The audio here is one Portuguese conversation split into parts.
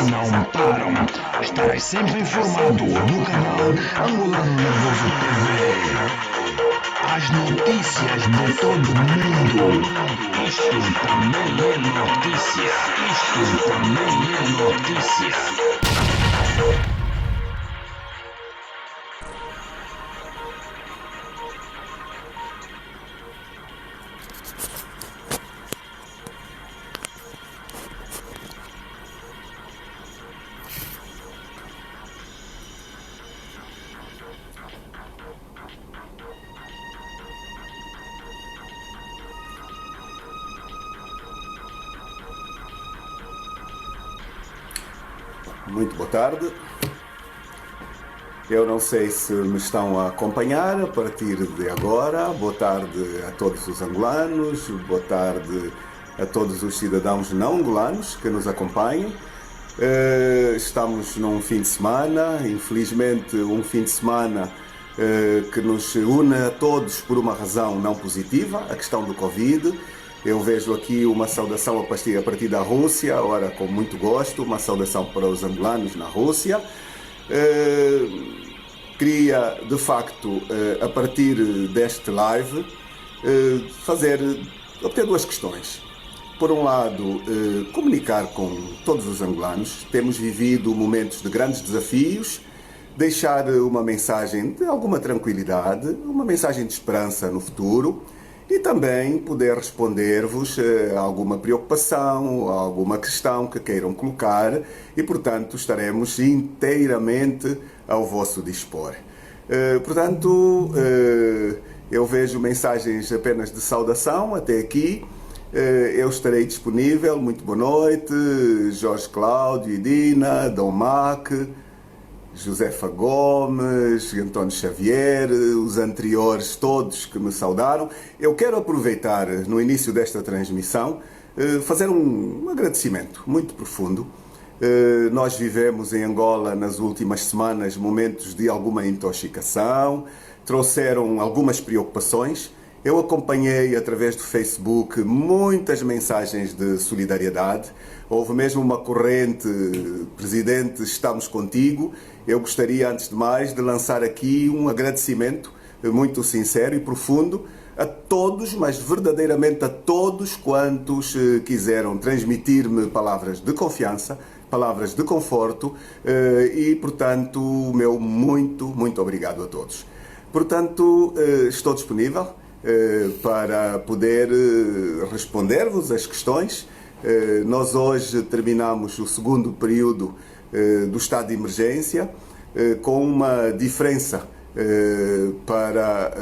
não param. Estarás sempre informado no canal Angolano Nervoso TV. As notícias de todo mundo. Isto também é notícia. Isto também é notícia. Muito boa tarde. Eu não sei se me estão a acompanhar a partir de agora. Boa tarde a todos os angolanos, boa tarde a todos os cidadãos não angolanos que nos acompanham. Estamos num fim de semana, infelizmente um fim de semana que nos une a todos por uma razão não positiva, a questão do Covid. Eu vejo aqui uma saudação a partir da Rússia, ora com muito gosto, uma saudação para os angolanos na Rússia. Queria, de facto, a partir deste live, obter duas questões. Por um lado, comunicar com todos os angolanos. Temos vivido momentos de grandes desafios, deixar uma mensagem de alguma tranquilidade, uma mensagem de esperança no futuro, e também poder responder-vos a alguma preocupação, a alguma questão que queiram colocar e, portanto, estaremos inteiramente ao vosso dispor. Portanto, eu vejo mensagens apenas de saudação até aqui. Eu estarei disponível. Muito boa noite, Jorge Cláudio, Idina, Dom Mac, Josefa Gomes, António Xavier, os anteriores todos que me saudaram. Eu quero aproveitar no início desta transmissão fazer um agradecimento muito profundo. Nós vivemos em Angola nas últimas semanas momentos de alguma intoxicação, trouxeram algumas preocupações. Eu acompanhei através do Facebook muitas mensagens de solidariedade. Houve mesmo uma corrente, Presidente, estamos contigo. Eu gostaria, antes de mais, de lançar aqui um agradecimento muito sincero e profundo a todos, mas verdadeiramente a todos quantos quiseram transmitir-me palavras de confiança, palavras de conforto e, portanto, o meu muito obrigado a todos. Portanto, estou disponível para poder responder-vos as questões. Nós hoje terminamos o segundo período do estado de emergência com uma diferença para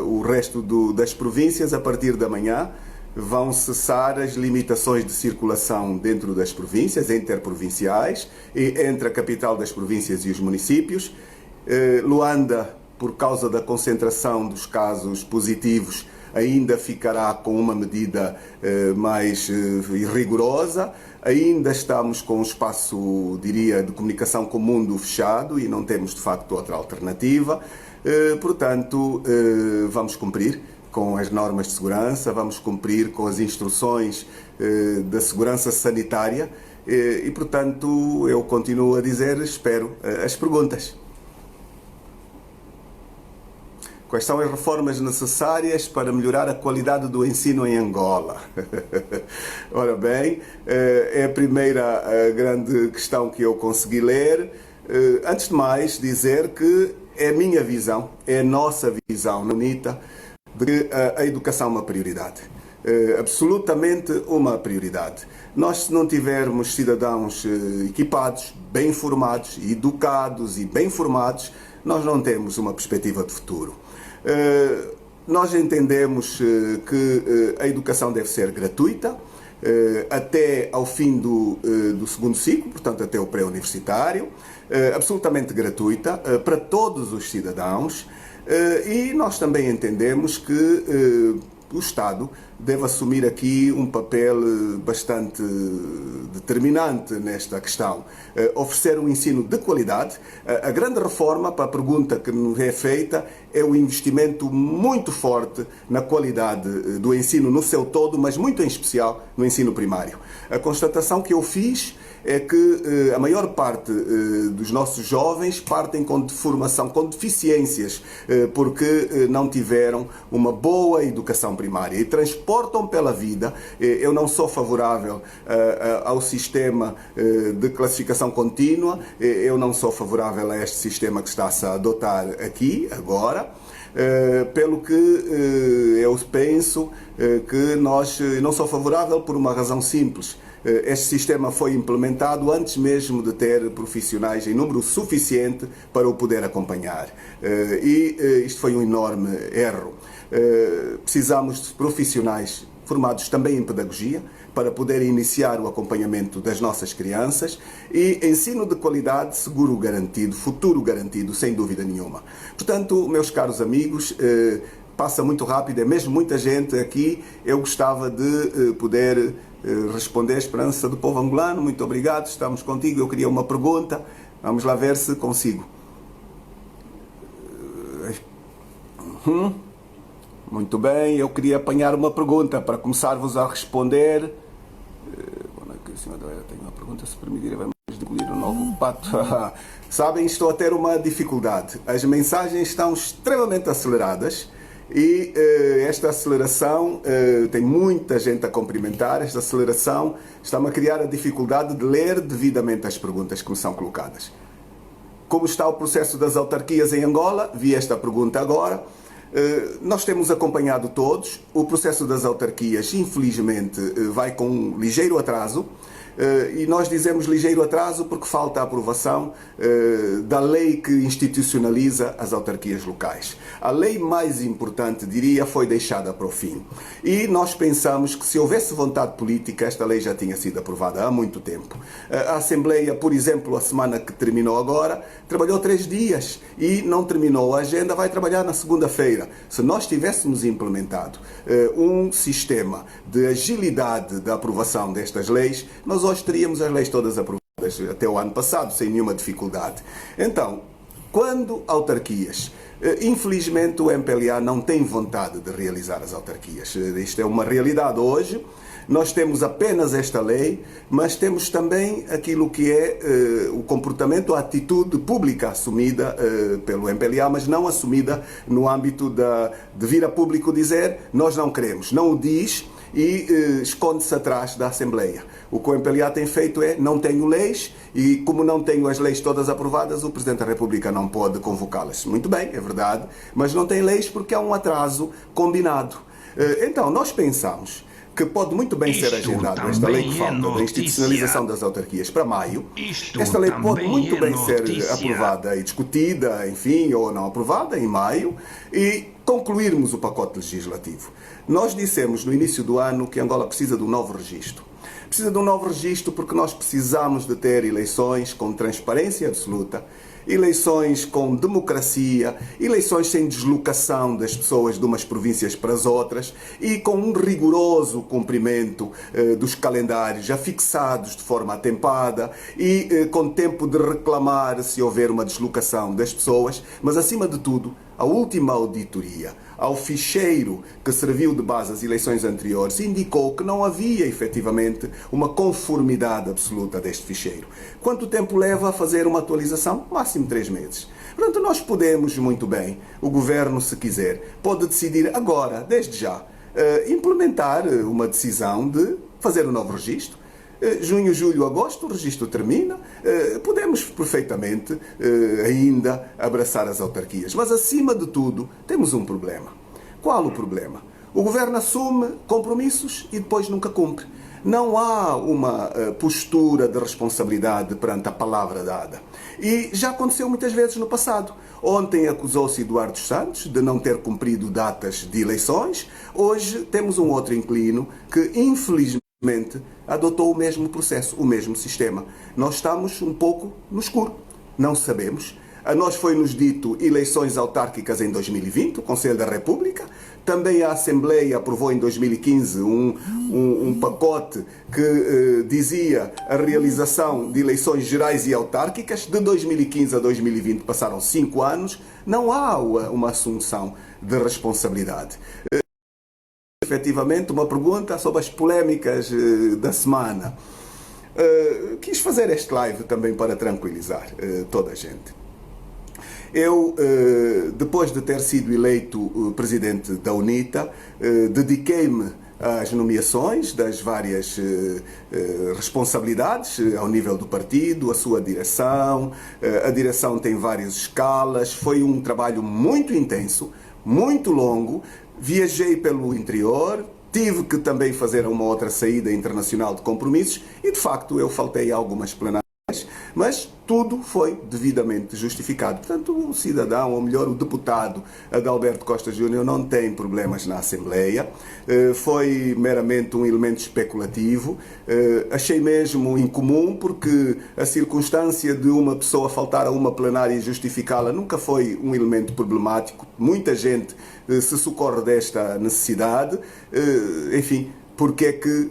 o resto das províncias. A partir da manhã vão cessar as limitações de circulação dentro das províncias, interprovinciais, e entre a capital das províncias e os municípios. Luanda, por causa da concentração dos casos positivos, ainda ficará com uma medida mais rigorosa. Ainda estamos com um espaço, diria, de comunicação com o mundo fechado e não temos, de facto, outra alternativa. Portanto, vamos cumprir com as normas de segurança, vamos cumprir com as instruções da segurança sanitária e, portanto, eu continuo a dizer, espero as perguntas. Quais são as reformas necessárias para melhorar a qualidade do ensino em Angola? Ora bem, é a primeira grande questão que eu consegui ler. Antes de mais, dizer que é a minha visão, é a nossa visão na UNITA, de que a educação é uma prioridade. Absolutamente uma prioridade. Nós, se não tivermos cidadãos equipados, bem formados, educados e bem formados, nós não temos uma perspectiva de futuro. Nós entendemos que a educação deve ser gratuita até ao fim do segundo ciclo, portanto até o pré-universitário, absolutamente gratuita para todos os cidadãos, e nós também entendemos que o Estado deve assumir aqui um papel bastante determinante nesta questão. Oferecer um ensino de qualidade. A grande reforma, para a pergunta que nos é feita, é o investimento muito forte na qualidade do ensino no seu todo, mas muito em especial no ensino primário. A constatação que eu fiz é que a maior parte dos nossos jovens partem com formação, com deficiências, porque não tiveram uma boa educação primária e transportam pela vida. Eu não sou favorável ao sistema de classificação contínua, eu não sou favorável a este sistema que está-se a adotar aqui, agora. Pelo que eu penso que não sou favorável por uma razão simples. Este sistema foi implementado antes mesmo de ter profissionais em número suficiente para o poder acompanhar. E isto foi um enorme erro. Precisamos de profissionais formados também em pedagogia, para poder iniciar o acompanhamento das nossas crianças e ensino de qualidade, seguro garantido, futuro garantido, sem dúvida nenhuma. Portanto, meus caros amigos, passa muito rápido, é mesmo muita gente aqui, eu gostava de poder responder a esperança do povo angolano. Muito obrigado, estamos contigo. Eu queria uma pergunta, vamos lá ver se consigo. Muito bem, eu queria apanhar uma pergunta para começar-vos a responder. Tenho uma pergunta, se permitir, vamos engolir um novo pato. Sabem, estou a ter uma dificuldade. As mensagens estão extremamente aceleradas e esta aceleração, tem muita gente a cumprimentar, esta aceleração está-me a criar a dificuldade de ler devidamente as perguntas que me são colocadas. Como está o processo das autarquias em Angola? Vi esta pergunta agora. Nós temos acompanhado todos. O processo das autarquias, infelizmente, vai com um ligeiro atraso. E nós dizemos ligeiro atraso porque falta a aprovação da lei que institucionaliza as autarquias locais. A lei mais importante, diria, foi deixada para o fim. E nós pensamos que se houvesse vontade política, esta lei já tinha sido aprovada há muito tempo. A Assembleia, por exemplo, a semana que terminou agora, trabalhou 3 dias e não terminou a agenda, vai trabalhar na segunda-feira. Se nós tivéssemos implementado um sistema de agilidade da aprovação destas leis, nós hoje teríamos as leis todas aprovadas até o ano passado, sem nenhuma dificuldade. Então, quando autarquias, infelizmente o MPLA não tem vontade de realizar as autarquias. Isto é uma realidade hoje. Nós temos apenas esta lei, mas temos também aquilo que é o comportamento, a atitude pública assumida pelo MPLA, mas não assumida no âmbito de vir a público dizer nós não queremos. Não o diz e esconde-se atrás da Assembleia. O que o MPLA tem feito é, não tenho leis e como não tenho as leis todas aprovadas, o Presidente da República não pode convocá-las. Muito bem, é verdade, mas não tem leis porque há um atraso combinado. Então, nós pensamos que pode muito bem ser agendado esta lei que falta da institucionalização das autarquias para maio. Esta lei pode muito bem ser aprovada e discutida, enfim, ou não aprovada em maio e concluirmos o pacote legislativo. Nós dissemos no início do ano que Angola precisa de um novo registro. Precisa de um novo registro porque nós precisamos de ter eleições com transparência absoluta, eleições com democracia, eleições sem deslocação das pessoas de umas províncias para as outras e com um rigoroso cumprimento dos calendários já fixados de forma atempada e com tempo de reclamar se houver uma deslocação das pessoas, mas acima de tudo, a última auditoria ao ficheiro que serviu de base às eleições anteriores indicou que não havia efetivamente uma conformidade absoluta deste ficheiro. Quanto tempo leva a fazer uma atualização? Máximo 3 meses. Portanto, nós podemos muito bem, o Governo, se quiser, pode decidir agora, desde já, implementar uma decisão de fazer um novo registro. Junho, julho, agosto, o registro termina, podemos perfeitamente ainda abraçar as autarquias. Mas, acima de tudo, temos um problema. Qual o problema? O Governo assume compromissos e depois nunca cumpre. Não há uma postura de responsabilidade perante a palavra dada. E já aconteceu muitas vezes no passado. Ontem acusou-se Eduardo Santos de não ter cumprido datas de eleições. Hoje temos um outro inquilino que, infelizmente, adotou o mesmo processo, o mesmo sistema. Nós estamos um pouco no escuro, não sabemos. A nós foi-nos dito eleições autárquicas em 2020, o Conselho da República Também a Assembleia aprovou em 2015 um pacote que dizia a realização de eleições gerais e autárquicas. De 2015 a 2020 passaram 5 anos. Não há uma assunção de responsabilidade. Efetivamente, uma pergunta sobre as polémicas da semana. Quis fazer este live também para tranquilizar toda a gente. Eu, depois de ter sido eleito presidente da UNITA, dediquei-me às nomeações das várias responsabilidades ao nível do partido, a sua direção. A direção tem várias escalas. Foi um trabalho muito intenso, muito longo. Viajei pelo interior, tive que também fazer uma outra saída internacional de compromissos e, de facto, eu faltei a algumas plenárias, mas tudo foi devidamente justificado. Portanto, o cidadão, ou melhor, o deputado Adalberto Costa Júnior não tem problemas na Assembleia. Foi meramente um elemento especulativo. Achei mesmo incomum, porque a circunstância de uma pessoa faltar a uma plenária e justificá-la nunca foi um elemento problemático. Muita gente se socorre desta necessidade. Enfim, porque é que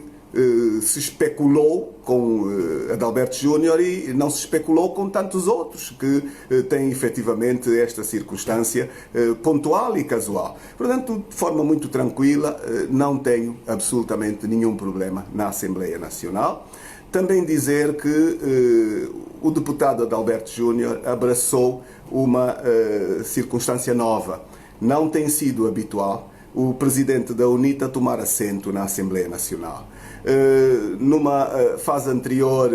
se especulou com Adalberto Júnior e não se especulou com tantos outros que têm efetivamente esta circunstância pontual e casual. Portanto, de forma muito tranquila, não tenho absolutamente nenhum problema na Assembleia Nacional. Também dizer que o deputado Adalberto Júnior abraçou uma circunstância nova. Não tem sido habitual o presidente da UNITA tomar assento na Assembleia Nacional. Numa fase anterior,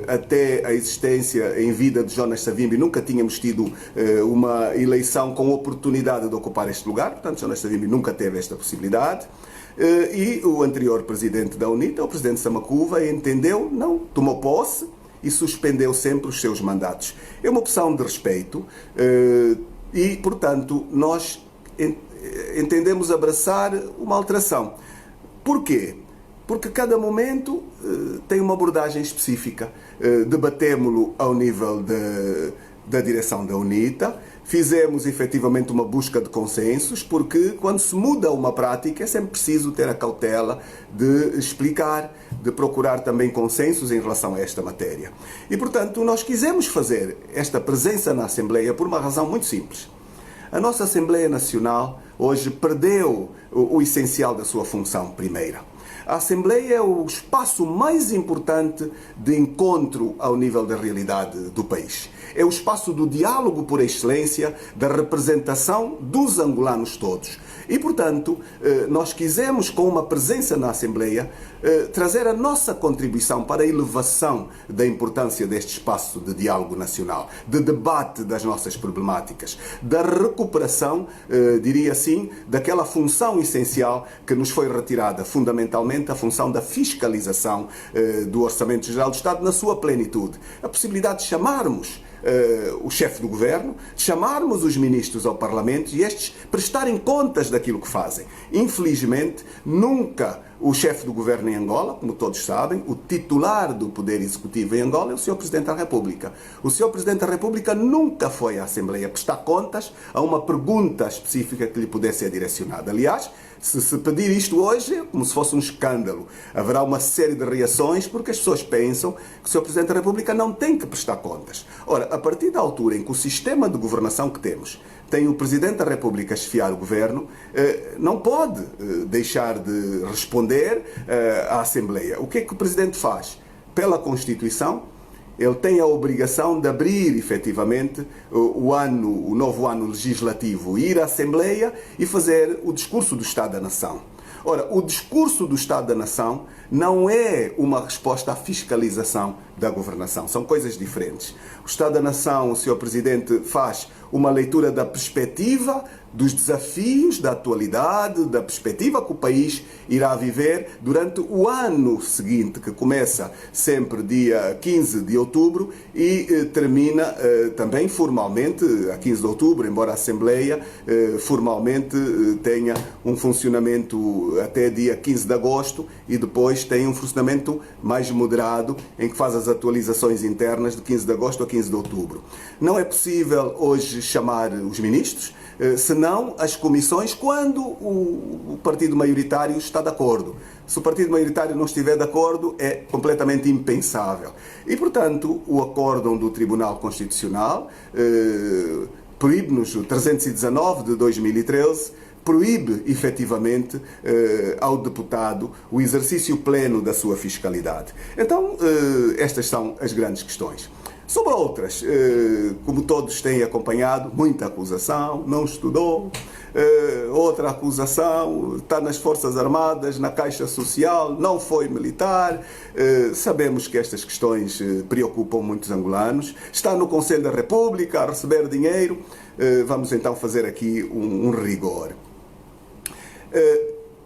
até a existência em vida de Jonas Savimbi, nunca tínhamos tido uma eleição com oportunidade de ocupar este lugar. Portanto, Jonas Savimbi nunca teve esta possibilidade. E o anterior presidente da UNITA, o presidente Samakuva, entendeu, não, tomou posse e suspendeu sempre os seus mandatos. É uma opção de respeito e, portanto, nós entendemos abraçar uma alteração. Porquê? Porque cada momento tem uma abordagem específica. Debatemo-lo ao nível da direção da UNITA, fizemos efetivamente uma busca de consensos, porque quando se muda uma prática é sempre preciso ter a cautela de explicar, de procurar também consensos em relação a esta matéria. E, portanto, nós quisemos fazer esta presença na Assembleia por uma razão muito simples. A nossa Assembleia Nacional hoje perdeu o essencial da sua função primeira. A Assembleia é o espaço mais importante de encontro ao nível da realidade do país. É o espaço do diálogo por excelência, da representação dos angolanos todos. E, portanto, nós quisemos, com uma presença na Assembleia, trazer a nossa contribuição para a elevação da importância deste espaço de diálogo nacional, de debate das nossas problemáticas, da recuperação, diria assim, daquela função essencial que nos foi retirada, fundamentalmente a função da fiscalização do Orçamento Geral do Estado na sua plenitude. A possibilidade de chamarmos o chefe do governo, chamarmos os ministros ao Parlamento e estes prestarem contas daquilo que fazem. Infelizmente, nunca o chefe do governo em Angola, como todos sabem, o titular do Poder Executivo em Angola é o Sr. Presidente da República. O Sr. Presidente da República nunca foi à Assembleia prestar contas a uma pergunta específica que lhe pudesse ser direcionada. Aliás, se pedir isto hoje, é como se fosse um escândalo. Haverá uma série de reações porque as pessoas pensam que o Sr. Presidente da República não tem que prestar contas. Ora, a partir da altura em que o sistema de governação que temos tem o Presidente da República a chefiar o governo, não pode deixar de responder à Assembleia. O que é que o Presidente faz? Pela Constituição, ele tem a obrigação de abrir, efetivamente, o novo ano legislativo, ir à Assembleia e fazer o discurso do Estado da Nação. Ora, o discurso do Estado da Nação não é uma resposta à fiscalização da governação. São coisas diferentes. O Estado da Nação, o Sr. Presidente, faz uma leitura da perspectiva, dos desafios da atualidade, da perspectiva que o país irá viver durante o ano seguinte, que começa sempre dia 15 de outubro e termina também formalmente a 15 de outubro, embora a Assembleia formalmente tenha um funcionamento até dia 15 de agosto e depois tem um funcionamento mais moderado em que faz as atualizações internas de 15 de agosto a 15 de outubro. Não é possível hoje chamar os ministros, senão as comissões, quando o partido maioritário está de acordo. Se o partido maioritário não estiver de acordo, é completamente impensável. E, portanto, o acórdão do Tribunal Constitucional proíbe-nos, o 319 de 2013, proíbe efetivamente ao deputado o exercício pleno da sua fiscalidade. Então, estas são as grandes questões. Sobre outras, como todos têm acompanhado, muita acusação, não estudou, outra acusação, está nas Forças Armadas, na Caixa Social, não foi militar. Sabemos que estas questões preocupam muitos angolanos. Está no Conselho da República a receber dinheiro. Vamos então fazer aqui um rigor.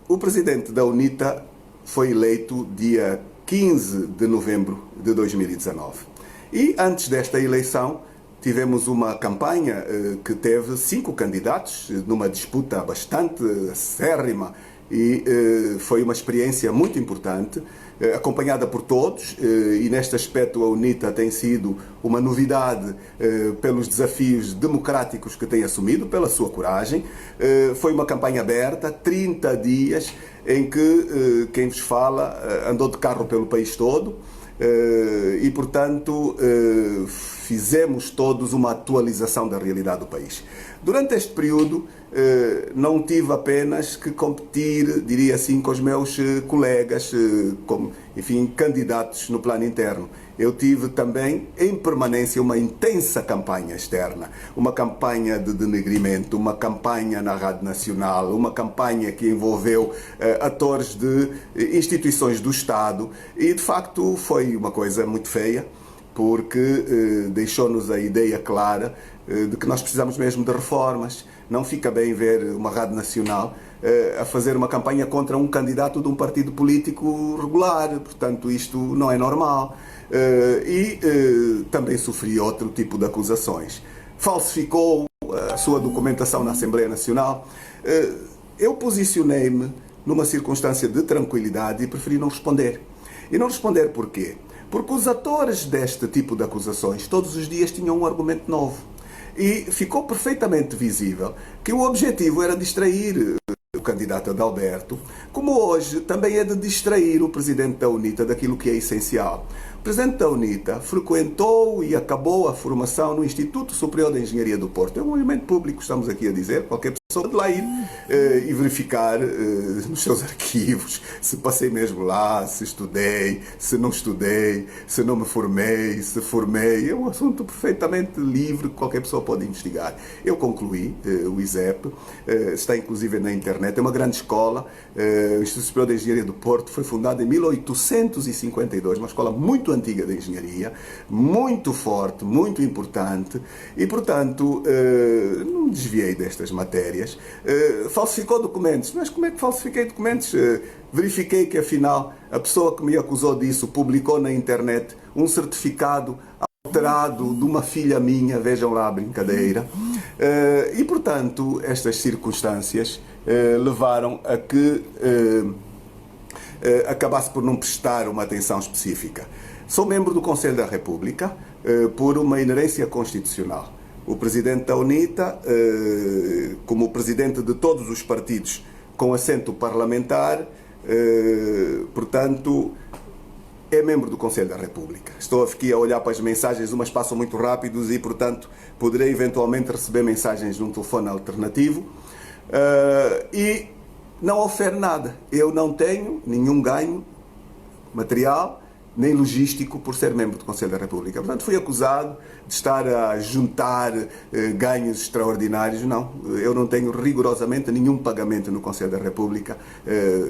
O presidente da UNITA foi eleito dia 15 de novembro de 2019. E antes desta eleição tivemos uma campanha que teve 5 candidatos numa disputa bastante acérrima e foi uma experiência muito importante, acompanhada por todos, e neste aspecto a UNITA tem sido uma novidade pelos desafios democráticos que tem assumido, pela sua coragem. Foi uma campanha aberta, 30 dias, em que quem vos fala andou de carro pelo país todo. E, portanto, fizemos todos uma atualização da realidade do país. Durante este período, não tive apenas que competir, diria assim, com os meus colegas, como, enfim, candidatos no plano interno. Eu tive também, em permanência, uma intensa campanha externa, uma campanha de denegrimento, uma campanha na Rádio Nacional, uma campanha que envolveu atores de instituições do Estado e, de facto, foi uma coisa muito feia, porque deixou-nos a ideia clara de que nós precisamos mesmo de reformas. Não fica bem ver uma Rádio Nacional a fazer uma campanha contra um candidato de um partido político regular. Portanto, isto não é normal. Também sofri outro tipo de acusações. Falsificou a sua documentação na Assembleia Nacional. Eu posicionei-me numa circunstância de tranquilidade e preferi não responder. E não responder porquê? Porque os atores deste tipo de acusações todos os dias tinham um argumento novo. E ficou perfeitamente visível que o objetivo era distrair o candidato Adalberto, como hoje também é de distrair o presidente da UNITA daquilo que é essencial. O presidente da UNITA frequentou e acabou a formação no Instituto Superior de Engenharia do Porto. É um movimento público, estamos aqui a dizer, qualquer pessoa pode lá ir e verificar nos seus arquivos se passei mesmo lá, se estudei, se não estudei, se não me formei, se formei. É um assunto perfeitamente livre que qualquer pessoa pode investigar. Eu concluí o ISEP, está inclusive na internet, é uma grande escola. O Instituto Superior de Engenharia do Porto foi fundado em 1852, uma escola muito antiga de engenharia, muito forte, muito importante e, portanto, não me desviei destas matérias. Falsificou documentos. Mas como é que falsifiquei documentos? Verifiquei que, afinal, a pessoa que me acusou disso publicou na internet um certificado alterado de uma filha minha, vejam lá a brincadeira. E, portanto, estas circunstâncias levaram a que acabasse por não prestar uma atenção específica. Sou membro do Conselho da República por uma inerência constitucional. O presidente da UNITA, como presidente de todos os partidos com assento parlamentar, portanto, é membro do Conselho da República. Estou aqui a olhar para as mensagens, umas passam muito rápidos e, portanto, poderei eventualmente receber mensagens num telefone alternativo. E não ofere nada. Eu não tenho nenhum ganho material nem logístico por ser membro do Conselho da República. Portanto, fui acusado de estar a juntar ganhos extraordinários. Não, eu não tenho rigorosamente nenhum pagamento no Conselho da República.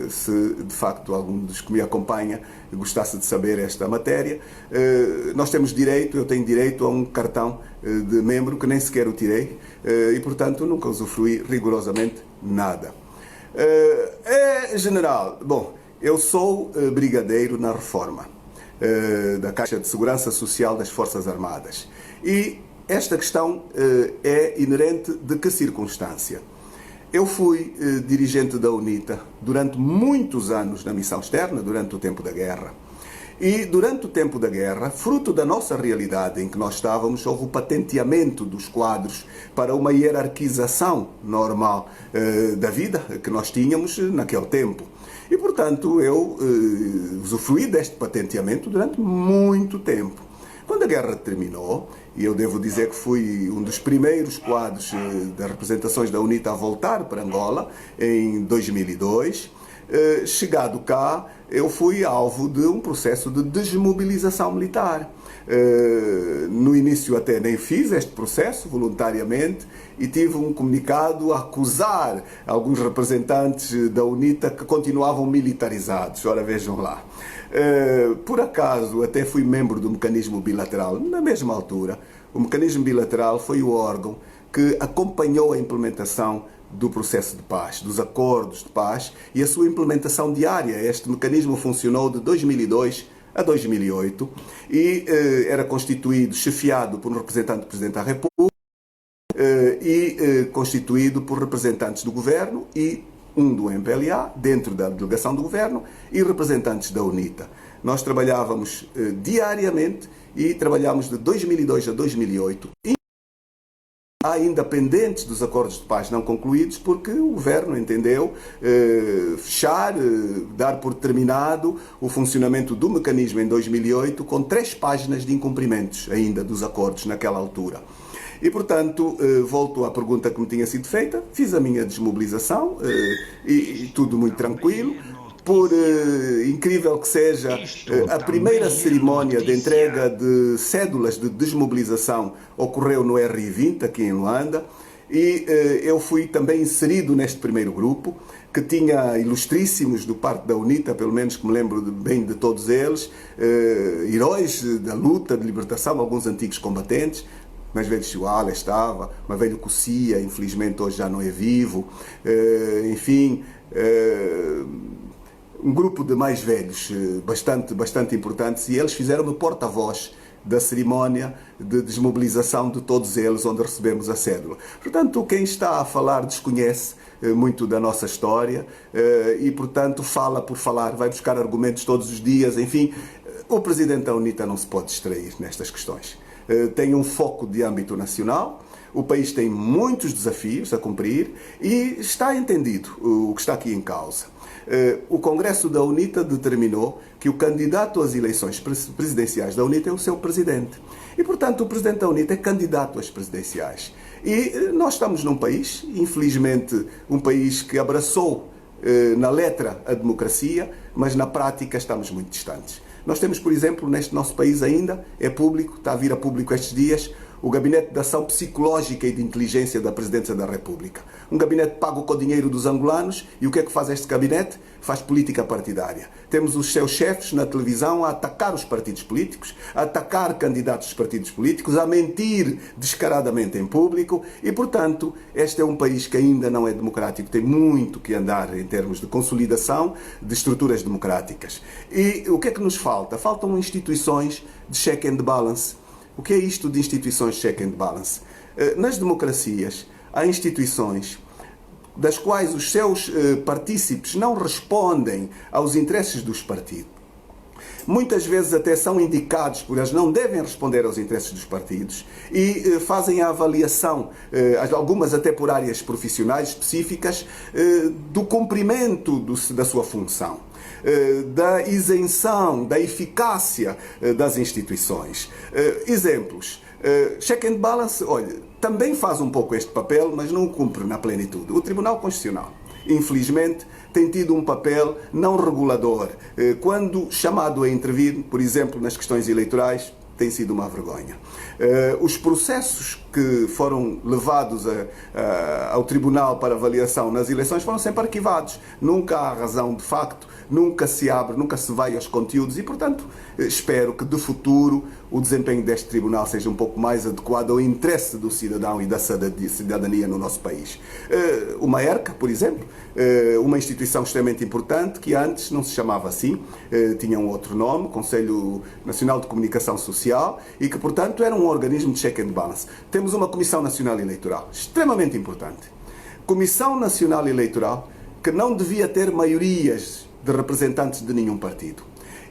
Se de facto algum dos que me acompanha gostasse de saber esta matéria, nós temos direito, eu tenho direito a um cartão de membro que nem sequer o tirei e, portanto, nunca usufruí rigorosamente nada. General, bom, eu sou brigadeiro na reforma da Caixa de Segurança Social das Forças Armadas. E esta questão é inerente de que circunstância? Eu fui dirigente da UNITA durante muitos anos na missão externa, durante o tempo da guerra. E durante o tempo da guerra, fruto da nossa realidade em que nós estávamos, houve o patenteamento dos quadros para uma hierarquização normal da vida que nós tínhamos naquele tempo. E, portanto, eu usufruí deste patenteamento durante muito tempo. Quando a guerra terminou, e eu devo dizer que fui um dos primeiros quadros das representações da UNITA a voltar para Angola, em 2002, chegado cá, eu fui alvo de um processo de desmobilização militar. No início até nem fiz este processo voluntariamente e tive um comunicado a acusar alguns representantes da UNITA que continuavam militarizados. Ora, vejam lá. Por acaso até fui membro do mecanismo bilateral na mesma altura. O mecanismo bilateral foi o órgão que acompanhou a implementação do processo de paz, dos acordos de paz e a sua implementação diária. Este mecanismo funcionou de 2002 a 2008 e era constituído, chefiado por um representante do Presidente da República e constituído por representantes do Governo e um do MPLA, dentro da delegação do Governo, e representantes da UNITA. Nós trabalhávamos diariamente e trabalhámos de 2002 a 2008, ainda pendentes dos acordos de paz não concluídos, porque o Governo entendeu fechar, dar por terminado o funcionamento do mecanismo em 2008, com 3 páginas de incumprimentos ainda dos acordos naquela altura. E, portanto, volto à pergunta que me tinha sido feita, fiz a minha desmobilização e tudo muito tranquilo. Por incrível que seja, a primeira cerimónia de entrega de cédulas de desmobilização ocorreu no RI20, aqui em Luanda, e eu fui também inserido neste primeiro grupo, que tinha ilustríssimos do parte da UNITA, pelo menos que me lembro bem de todos eles, heróis da luta de libertação, alguns antigos combatentes. Mais velho Chihuahua estava, mais velho Cossia, infelizmente hoje já não é vivo, enfim, um grupo de mais velhos bastante importantes, e eles fizeram-me porta-voz da cerimónia de desmobilização de todos eles, onde recebemos a cédula. Portanto, quem está a falar desconhece muito da nossa história e, portanto, fala por falar, vai buscar argumentos todos os dias, enfim. O Presidente da UNITA não se pode distrair nestas questões. Tem um foco de âmbito nacional, o país tem muitos desafios a cumprir e está entendido o que está aqui em causa. O Congresso da UNITA determinou que o candidato às eleições presidenciais da UNITA é o seu presidente. E, portanto, o presidente da UNITA é candidato às presidenciais. E nós estamos num país, infelizmente, um país que abraçou na letra a democracia, mas na prática estamos muito distantes. Nós temos, por exemplo, neste nosso país ainda, é público, está a vir a público estes dias, o Gabinete de Ação Psicológica e de Inteligência da Presidência da República. Um gabinete pago com o dinheiro dos angolanos, e o que é que faz este gabinete? Faz política partidária. Temos os seus chefes na televisão a atacar os partidos políticos, a atacar candidatos dos partidos políticos, a mentir descaradamente em público e, portanto, este é um país que ainda não é democrático, tem muito que andar em termos de consolidação de estruturas democráticas. E o que é que nos falta? Faltam instituições de check and balance. O que é isto de instituições de check and balance? Nas democracias, há instituições das quais os seus partícipes não respondem aos interesses dos partidos. Muitas vezes até são indicados por eles, não devem responder aos interesses dos partidos e fazem a avaliação, algumas até por áreas profissionais específicas, do cumprimento da sua função, da isenção, da eficácia das instituições. Exemplos. Check and balance, olha, também faz um pouco este papel, mas não o cumpre na plenitude. O Tribunal Constitucional, infelizmente, tem tido um papel não regulador. Quando chamado a intervir, por exemplo, nas questões eleitorais, tem sido uma vergonha. Os processos que foram levados ao Tribunal para avaliação nas eleições foram sempre arquivados. Nunca há razão de facto, nunca se abre, nunca se vai aos conteúdos e, portanto, espero que de futuro o desempenho deste Tribunal seja um pouco mais adequado ao interesse do cidadão e da cidadania no nosso país. Uma ERCA, por exemplo, uma instituição extremamente importante que antes não se chamava assim, tinha um outro nome, Conselho Nacional de Comunicação Social, e que, portanto, era um organismo de check and balance. Temos uma Comissão Nacional Eleitoral, extremamente importante. Comissão Nacional Eleitoral que não devia ter maiorias de representantes de nenhum partido.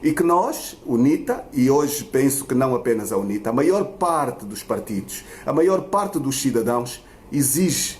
E que nós, UNITA, e hoje penso que não apenas a UNITA, a maior parte dos partidos, a maior parte dos cidadãos exige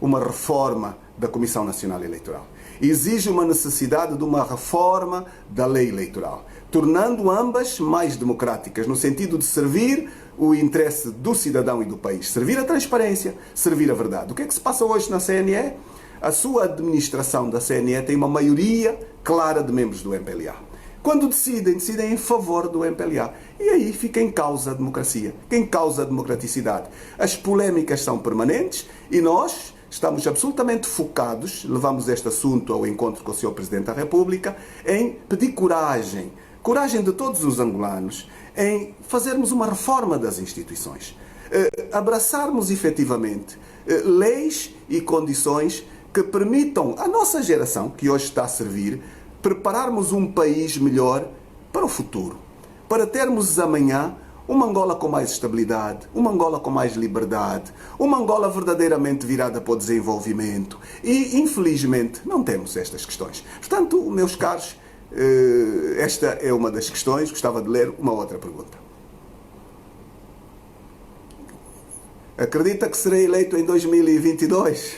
uma reforma da Comissão Nacional Eleitoral. Exige uma necessidade de uma reforma da lei eleitoral, tornando ambas mais democráticas, no sentido de servir o interesse do cidadão e do país, servir a transparência, servir a verdade. O que é que se passa hoje na CNE? A sua administração da CNE tem uma maioria clara de membros do MPLA. Quando decidem em favor do MPLA. E aí fica em causa a democracia, fica em causa a democraticidade. As polémicas são permanentes e nós estamos absolutamente focados, levamos este assunto ao encontro com o Sr. Presidente da República, em pedir coragem de todos os angolanos, em fazermos uma reforma das instituições. Abraçarmos efetivamente leis e condições que permitam à nossa geração, que hoje está a servir, prepararmos um país melhor para o futuro, para termos amanhã uma Angola com mais estabilidade, uma Angola com mais liberdade, uma Angola verdadeiramente virada para o desenvolvimento. E, infelizmente, não temos estas questões. Portanto, meus caros, esta é uma das questões. Gostava de ler uma outra pergunta. Acredita que serei eleito em 2022?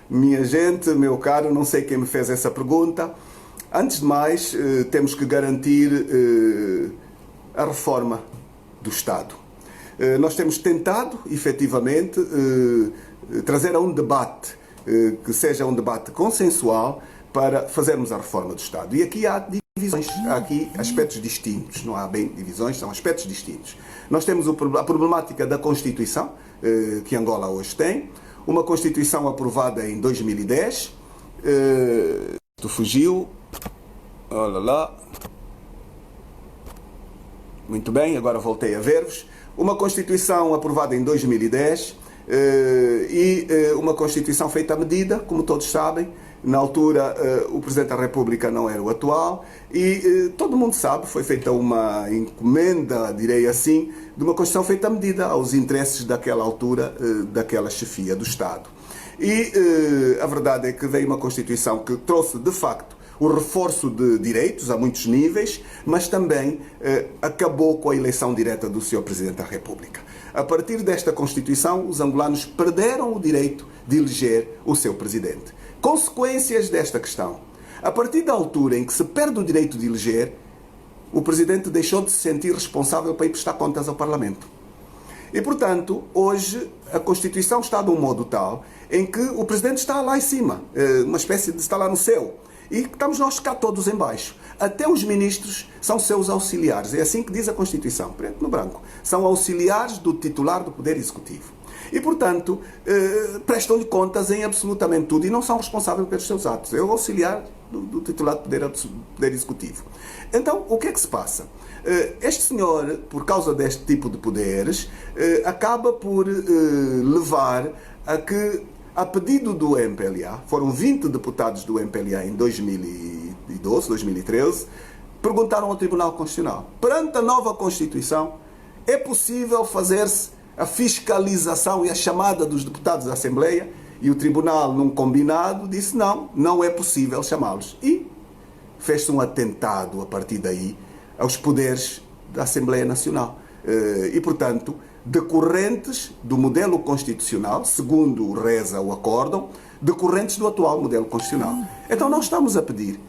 Minha gente, meu caro, não sei quem me fez essa pergunta. Antes de mais, temos que garantir a reforma do Estado. Nós temos tentado, efetivamente, trazer a um debate que seja um debate consensual para fazermos a reforma do Estado. E aqui há divisões, há aqui aspectos distintos, não há bem divisões, são aspectos distintos. Nós temos a problemática da Constituição, que Angola hoje tem, uma Constituição aprovada em 2010, fugiu. Olha lá. Muito bem, agora voltei a ver-vos. Uma Constituição aprovada em 2010 e uma Constituição feita à medida, como todos sabem. Na altura, o Presidente da República não era o atual e todo mundo sabe, foi feita uma encomenda, direi assim, de uma Constituição feita à medida aos interesses daquela altura, daquela chefia do Estado. E a verdade é que veio uma Constituição que trouxe, de facto, o reforço de direitos a muitos níveis, mas também acabou com a eleição direta do Sr. Presidente da República. A partir desta Constituição, os angolanos perderam o direito de eleger o seu Presidente. Consequências desta questão. A partir da altura em que se perde o direito de eleger, o Presidente deixou de se sentir responsável para ir prestar contas ao Parlamento. E, portanto, hoje a Constituição está de um modo tal em que o Presidente está lá em cima, uma espécie de está lá no céu. E estamos nós cá todos em baixo. Até os ministros são seus auxiliares. É assim que diz a Constituição, preto no branco. São auxiliares do titular do Poder Executivo. E, portanto, prestam-lhe contas em absolutamente tudo e não são responsáveis pelos seus atos. É o auxiliar do titular do Poder Executivo. Então, o que é que se passa? Este senhor, por causa deste tipo de poderes, acaba por levar a que, a pedido do MPLA, foram 20 deputados do MPLA em 2012, 2013, perguntaram ao Tribunal Constitucional: perante a nova Constituição, é possível fazer-se a fiscalização e a chamada dos deputados da Assembleia? E o Tribunal, num combinado, disse não, não é possível chamá-los. E fez-se um atentado, a partir daí, aos poderes da Assembleia Nacional. E, portanto, decorrentes do modelo constitucional, segundo reza o acórdão, decorrentes do atual modelo constitucional. Então nós estamos a pedir,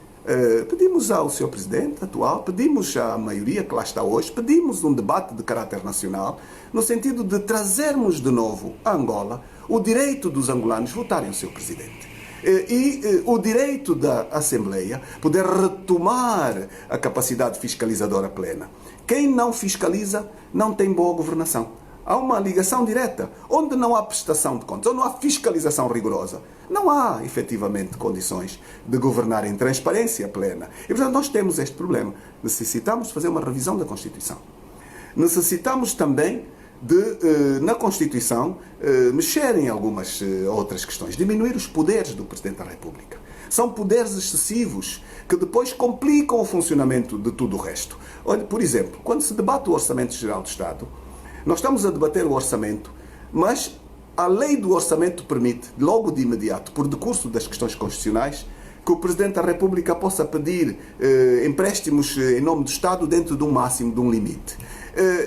pedimos ao Sr. Presidente atual, pedimos à maioria que lá está hoje, pedimos um debate de caráter nacional, no sentido de trazermos de novo a Angola o direito dos angolanos votarem o seu Presidente. E o direito da Assembleia poder retomar a capacidade fiscalizadora plena. Quem não fiscaliza não tem boa governação. Há uma ligação direta. Onde não há prestação de contas, onde não há fiscalização rigorosa, não há, efetivamente, condições de governar em transparência plena. E, portanto, nós temos este problema. Necessitamos fazer uma revisão da Constituição. Necessitamos também de, na Constituição, mexer em algumas outras questões. Diminuir os poderes do Presidente da República. São poderes excessivos que depois complicam o funcionamento de tudo o resto. Olha, por exemplo, quando se debate o Orçamento Geral do Estado, nós estamos a debater o orçamento, mas a lei do orçamento permite, logo de imediato, por decurso das questões constitucionais, que o Presidente da República possa pedir empréstimos em nome do Estado dentro de um máximo, de um limite.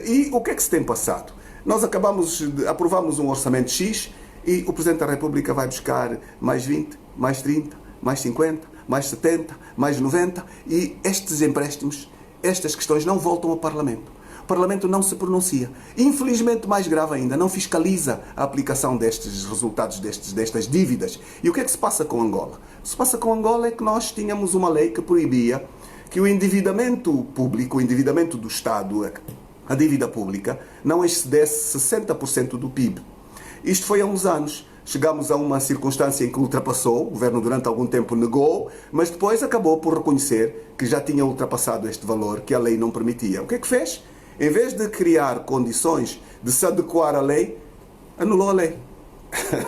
E o que é que se tem passado? Nós aprovamos um orçamento X e o Presidente da República vai buscar mais 20, mais 30, mais 50, mais 70, mais 90 e estes empréstimos, estas questões não voltam ao Parlamento. O Parlamento não se pronuncia. Infelizmente, mais grave ainda, não fiscaliza a aplicação destes resultados, destas dívidas. E o que é que se passa com Angola? O que se passa com Angola é que nós tínhamos uma lei que proibia que o endividamento público, o endividamento do Estado, a dívida pública, não excedesse 60% do PIB. Isto foi há uns anos. Chegámos a uma circunstância em que ultrapassou, o governo durante algum tempo negou, mas depois acabou por reconhecer que já tinha ultrapassado este valor que a lei não permitia. O que é que fez? Em vez de criar condições de se adequar à lei, anulou a lei.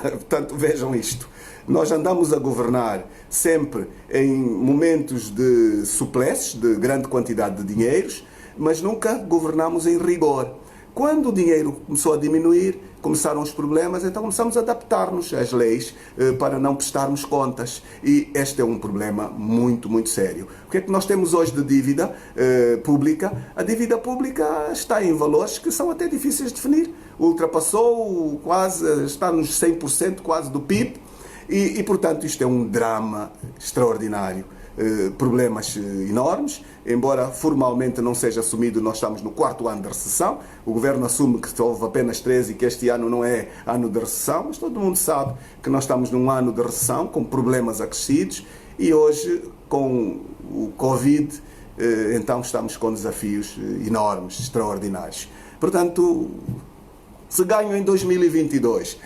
Portanto, vejam isto. Nós andamos a governar sempre em momentos de supleces, de grande quantidade de dinheiros, mas nunca governamos em rigor. Quando o dinheiro começou a diminuir, começaram os problemas, então começamos a adaptar-nos às leis para não prestarmos contas. E este é um problema muito, muito sério. O que é que nós temos hoje de dívida pública? A dívida pública está em valores que são até difíceis de definir. Ultrapassou quase, está nos 100% quase do PIB e, portanto, isto é um drama extraordinário. Problemas enormes, embora formalmente não seja assumido, nós estamos no 4º ano da recessão, o Governo assume que houve apenas 13 e que este ano não é ano de recessão, mas todo mundo sabe que nós estamos num ano de recessão, com problemas acrescidos, e hoje, com o Covid, então estamos com desafios enormes, extraordinários. Portanto, se ganho em 2022,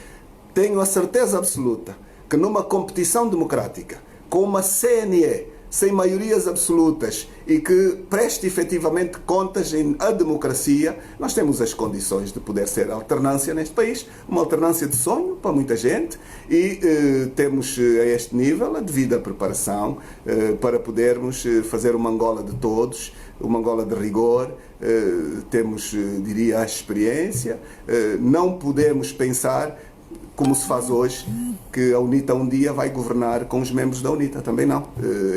tenho a certeza absoluta que numa competição democrática, com uma CNE sem maiorias absolutas e que preste efetivamente contas à democracia, nós temos as condições de poder ser alternância neste país, uma alternância de sonho para muita gente e temos a este nível a devida preparação para podermos fazer uma Angola de todos, uma Angola de rigor, temos, diria, a experiência, não podemos pensar como se faz hoje, que a UNITA um dia vai governar com os membros da UNITA. Também não.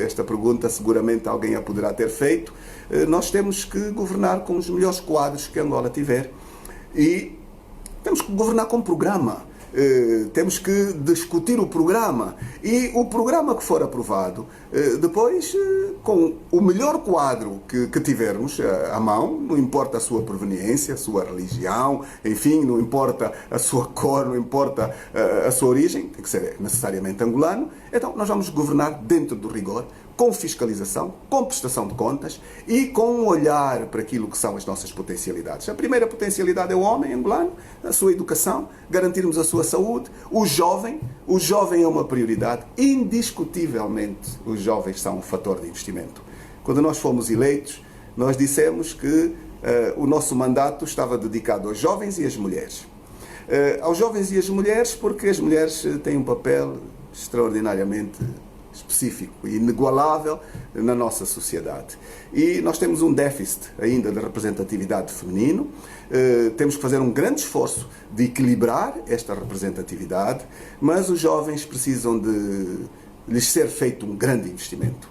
Esta pergunta seguramente alguém a poderá ter feito. Nós temos que governar com os melhores quadros que Angola tiver. E temos que governar com programa. Temos que discutir o programa. E o programa que for aprovado, depois, com o melhor quadro que tivermos à mão, não importa a sua proveniência, a sua religião, enfim, não importa a sua cor, não importa a sua origem, tem que ser necessariamente angolano, então nós vamos governar dentro do rigor, com fiscalização, com prestação de contas e com um olhar para aquilo que são as nossas potencialidades. A primeira potencialidade é o homem angolano, a sua educação, garantirmos a sua saúde, o jovem é uma prioridade, indiscutivelmente os jovens são um fator de investimento. Quando nós fomos eleitos, nós dissemos que o nosso mandato estava dedicado aos jovens e às mulheres. Aos jovens e às mulheres, porque as mulheres têm um papel extraordinariamente específico e inigualável na nossa sociedade. E nós temos um déficit ainda de representatividade feminino, temos que fazer um grande esforço de equilibrar esta representatividade, mas os jovens precisam de lhes ser feito um grande investimento.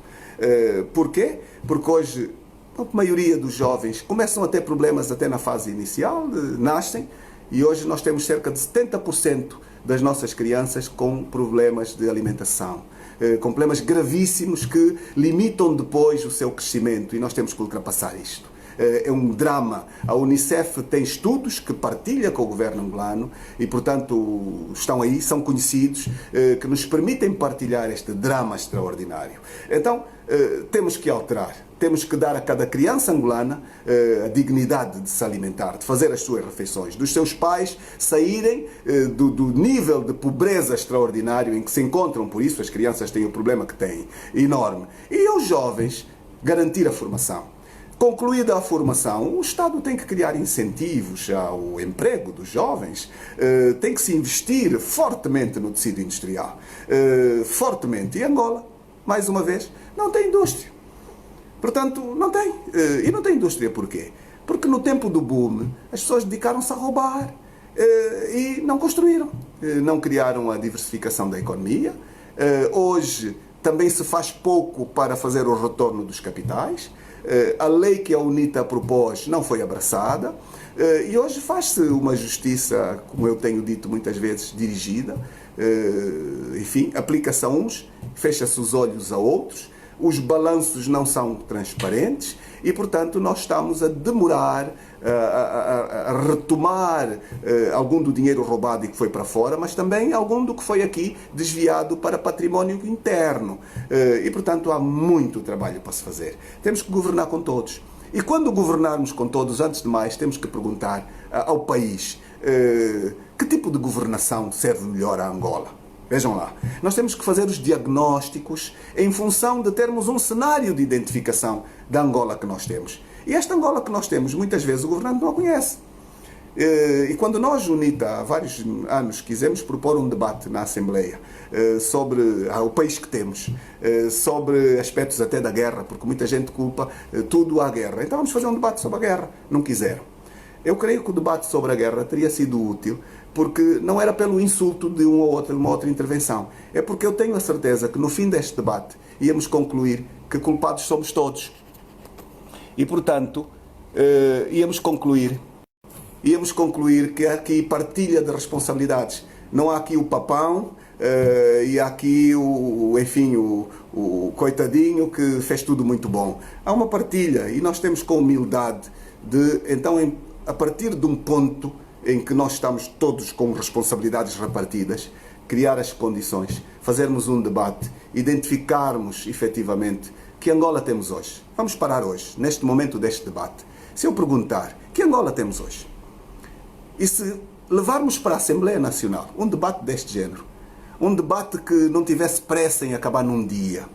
Porquê? Porque hoje a maioria dos jovens começam a ter problemas até na fase inicial, nascem, e hoje nós temos cerca de 70% das nossas crianças com problemas de alimentação, com problemas gravíssimos que limitam depois o seu crescimento e nós temos que ultrapassar isto. É um drama. A Unicef tem estudos que partilha com o governo angolano e, portanto, estão aí, são conhecidos, que nos permitem partilhar este drama extraordinário. Então, temos que alterar. Temos que dar a cada criança angolana a dignidade de se alimentar, de fazer as suas refeições, dos seus pais saírem do nível de pobreza extraordinário em que se encontram. Por isso as crianças têm o problema que têm, enorme. E aos jovens, garantir a formação. Concluída a formação, o Estado tem que criar incentivos ao emprego dos jovens, tem que se investir fortemente no tecido industrial, fortemente. E Angola, mais uma vez, não tem indústria. Portanto, não tem. E não tem indústria porquê? Porque no tempo do boom, as pessoas dedicaram-se a roubar e não construíram. Não criaram a diversificação da economia. Hoje também se faz pouco para fazer o retorno dos capitais. A lei que a UNITA propôs não foi abraçada. E hoje faz-se uma justiça, como eu tenho dito muitas vezes, dirigida. Enfim, aplica-se a uns, fecha-se os olhos a outros. Os balanços não são transparentes e, portanto, nós estamos a demorar a retomar algum do dinheiro roubado e que foi para fora, mas também algum do que foi aqui desviado para património interno. E, portanto, há muito trabalho para se fazer. Temos que governar com todos. E quando governarmos com todos, antes de mais, temos que perguntar ao país que tipo de governação serve melhor a Angola. Vejam lá, nós temos que fazer os diagnósticos em função de termos um cenário de identificação da Angola que nós temos. E esta Angola que nós temos, muitas vezes o governante não a conhece. E quando nós, UNITA, há vários anos, quisemos propor um debate na Assembleia sobre o país que temos, sobre aspectos até da guerra, porque muita gente culpa tudo à guerra. Então vamos fazer um debate sobre a guerra. Não quiseram. Eu creio que o debate sobre a guerra teria sido útil, porque não era pelo insulto de uma outra intervenção. É porque eu tenho a certeza que no fim deste debate íamos concluir que culpados somos todos. E, portanto, íamos concluir que há aqui partilha de responsabilidades. Não há aqui o papão e há aqui o coitadinho que fez tudo muito bom. Há uma partilha e nós temos com humildade de, então, a partir de um ponto em que nós estamos todos com responsabilidades repartidas, criar as condições, fazermos um debate, identificarmos efetivamente que Angola temos hoje. Vamos parar hoje, neste momento deste debate. Se eu perguntar, que Angola temos hoje? E se levarmos para a Assembleia Nacional um debate deste género, um debate que não tivesse pressa em acabar num dia,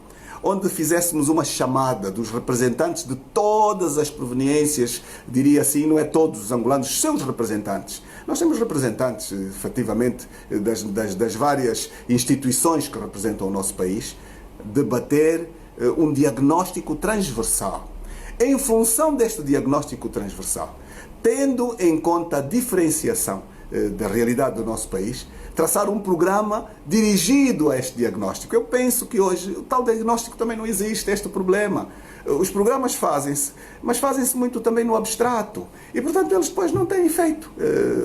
onde fizéssemos uma chamada dos representantes de todas as proveniências, diria assim, não é todos os angolanos, seus representantes. Nós temos representantes, efetivamente, das várias instituições que representam o nosso país, debater um diagnóstico transversal. Em função deste diagnóstico transversal, tendo em conta a diferenciação da realidade do nosso país, traçar um programa dirigido a este diagnóstico. Eu penso que hoje o tal diagnóstico também não existe, este problema. Os programas fazem-se, mas fazem-se muito também no abstrato. E, portanto, eles depois não têm efeito.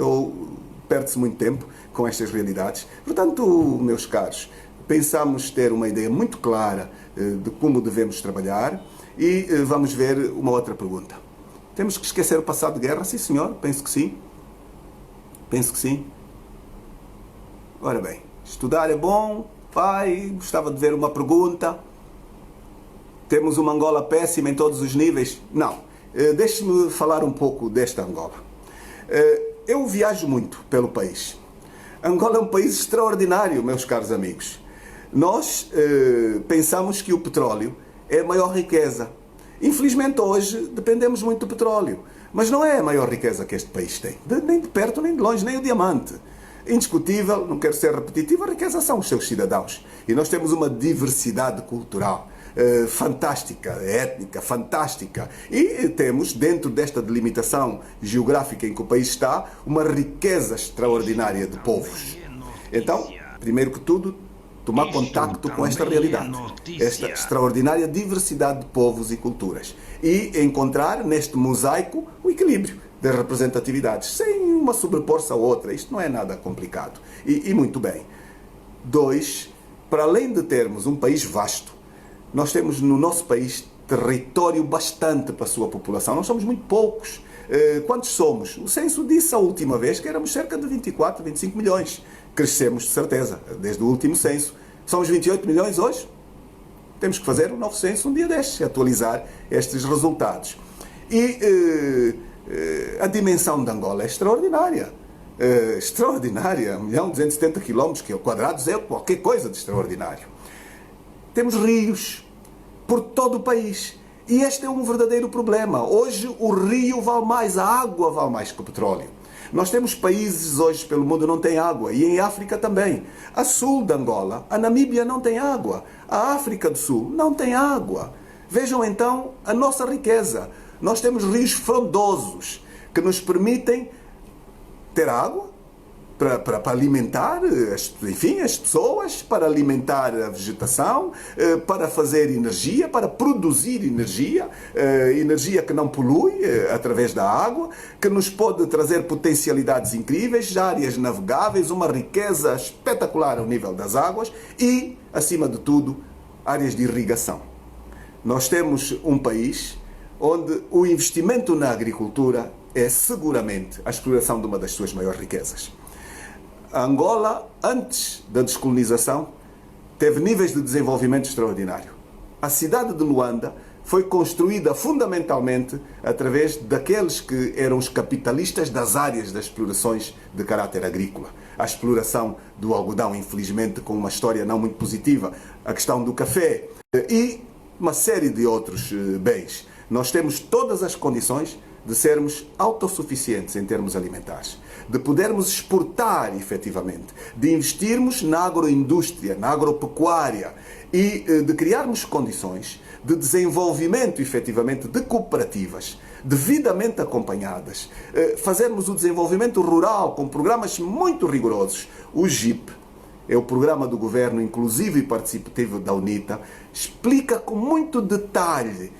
Ou perde-se muito tempo com estas realidades. Portanto, meus caros, pensamos ter uma ideia muito clara de como devemos trabalhar e vamos ver uma outra pergunta. Temos que esquecer o passado de guerra? Sim, senhor, penso que sim. Penso que sim. Ora bem, estudar é bom, pai, gostava de ver uma pergunta. Temos uma Angola péssima em todos os níveis? Não. Deixe-me falar um pouco desta Angola. Eu viajo muito pelo país. Angola é um país extraordinário, meus caros amigos. Nós pensamos que o petróleo é a maior riqueza. Infelizmente hoje dependemos muito do petróleo, mas não é a maior riqueza que este país tem, nem de perto nem de longe, nem o diamante. Indiscutível, não quero ser repetitivo, a riqueza são os seus cidadãos. E nós temos uma diversidade cultural fantástica, étnica, fantástica. E temos, dentro desta delimitação geográfica em que o país está, uma riqueza extraordinária de povos. Então, primeiro que tudo, tomar contacto com esta realidade, esta extraordinária diversidade de povos e culturas. E encontrar neste mosaico o equilíbrio das representatividades, sem uma sobrepor-se a outra. Isto não é nada complicado. E muito bem. 2, para além de termos um país vasto, nós temos no nosso país território bastante para a sua população. Nós somos muito poucos. Quantos somos? O censo disse a última vez que éramos cerca de 24, 25 milhões. Crescemos de certeza, desde o último censo. Somos 28 milhões hoje. Temos que fazer um novo censo um dia destes, atualizar estes resultados. E a dimensão de Angola é extraordinária. Extraordinária. 1.270 km quadrados é qualquer coisa de extraordinário. Temos rios por todo o país. E este é um verdadeiro problema. Hoje o rio vale mais, a água vale mais que o petróleo. Nós temos países hoje pelo mundo que não têm água, e em África também. A sul de Angola, a Namíbia não tem água, a África do Sul não tem água. Vejam então a nossa riqueza. Nós temos rios frondosos que nos permitem ter água para alimentar, enfim, as pessoas, para alimentar a vegetação, para fazer energia, para produzir energia, energia que não polui através da água, que nos pode trazer potencialidades incríveis, áreas navegáveis, uma riqueza espetacular ao nível das águas e, acima de tudo, áreas de irrigação. Nós temos um país onde o investimento na agricultura é seguramente a exploração de uma das suas maiores riquezas. A Angola, antes da descolonização, teve níveis de desenvolvimento extraordinário. A cidade de Luanda foi construída fundamentalmente através daqueles que eram os capitalistas das áreas das explorações de caráter agrícola. A exploração do algodão, infelizmente, com uma história não muito positiva, a questão do café e uma série de outros bens. Nós temos todas as condições de sermos autossuficientes em termos alimentares, de podermos exportar efetivamente, de investirmos na agroindústria, na agropecuária e de criarmos condições de desenvolvimento efetivamente de cooperativas devidamente acompanhadas, fazermos o desenvolvimento rural com programas muito rigorosos. O GIP, é o programa do governo inclusivo e participativo da UNITA, explica com muito detalhe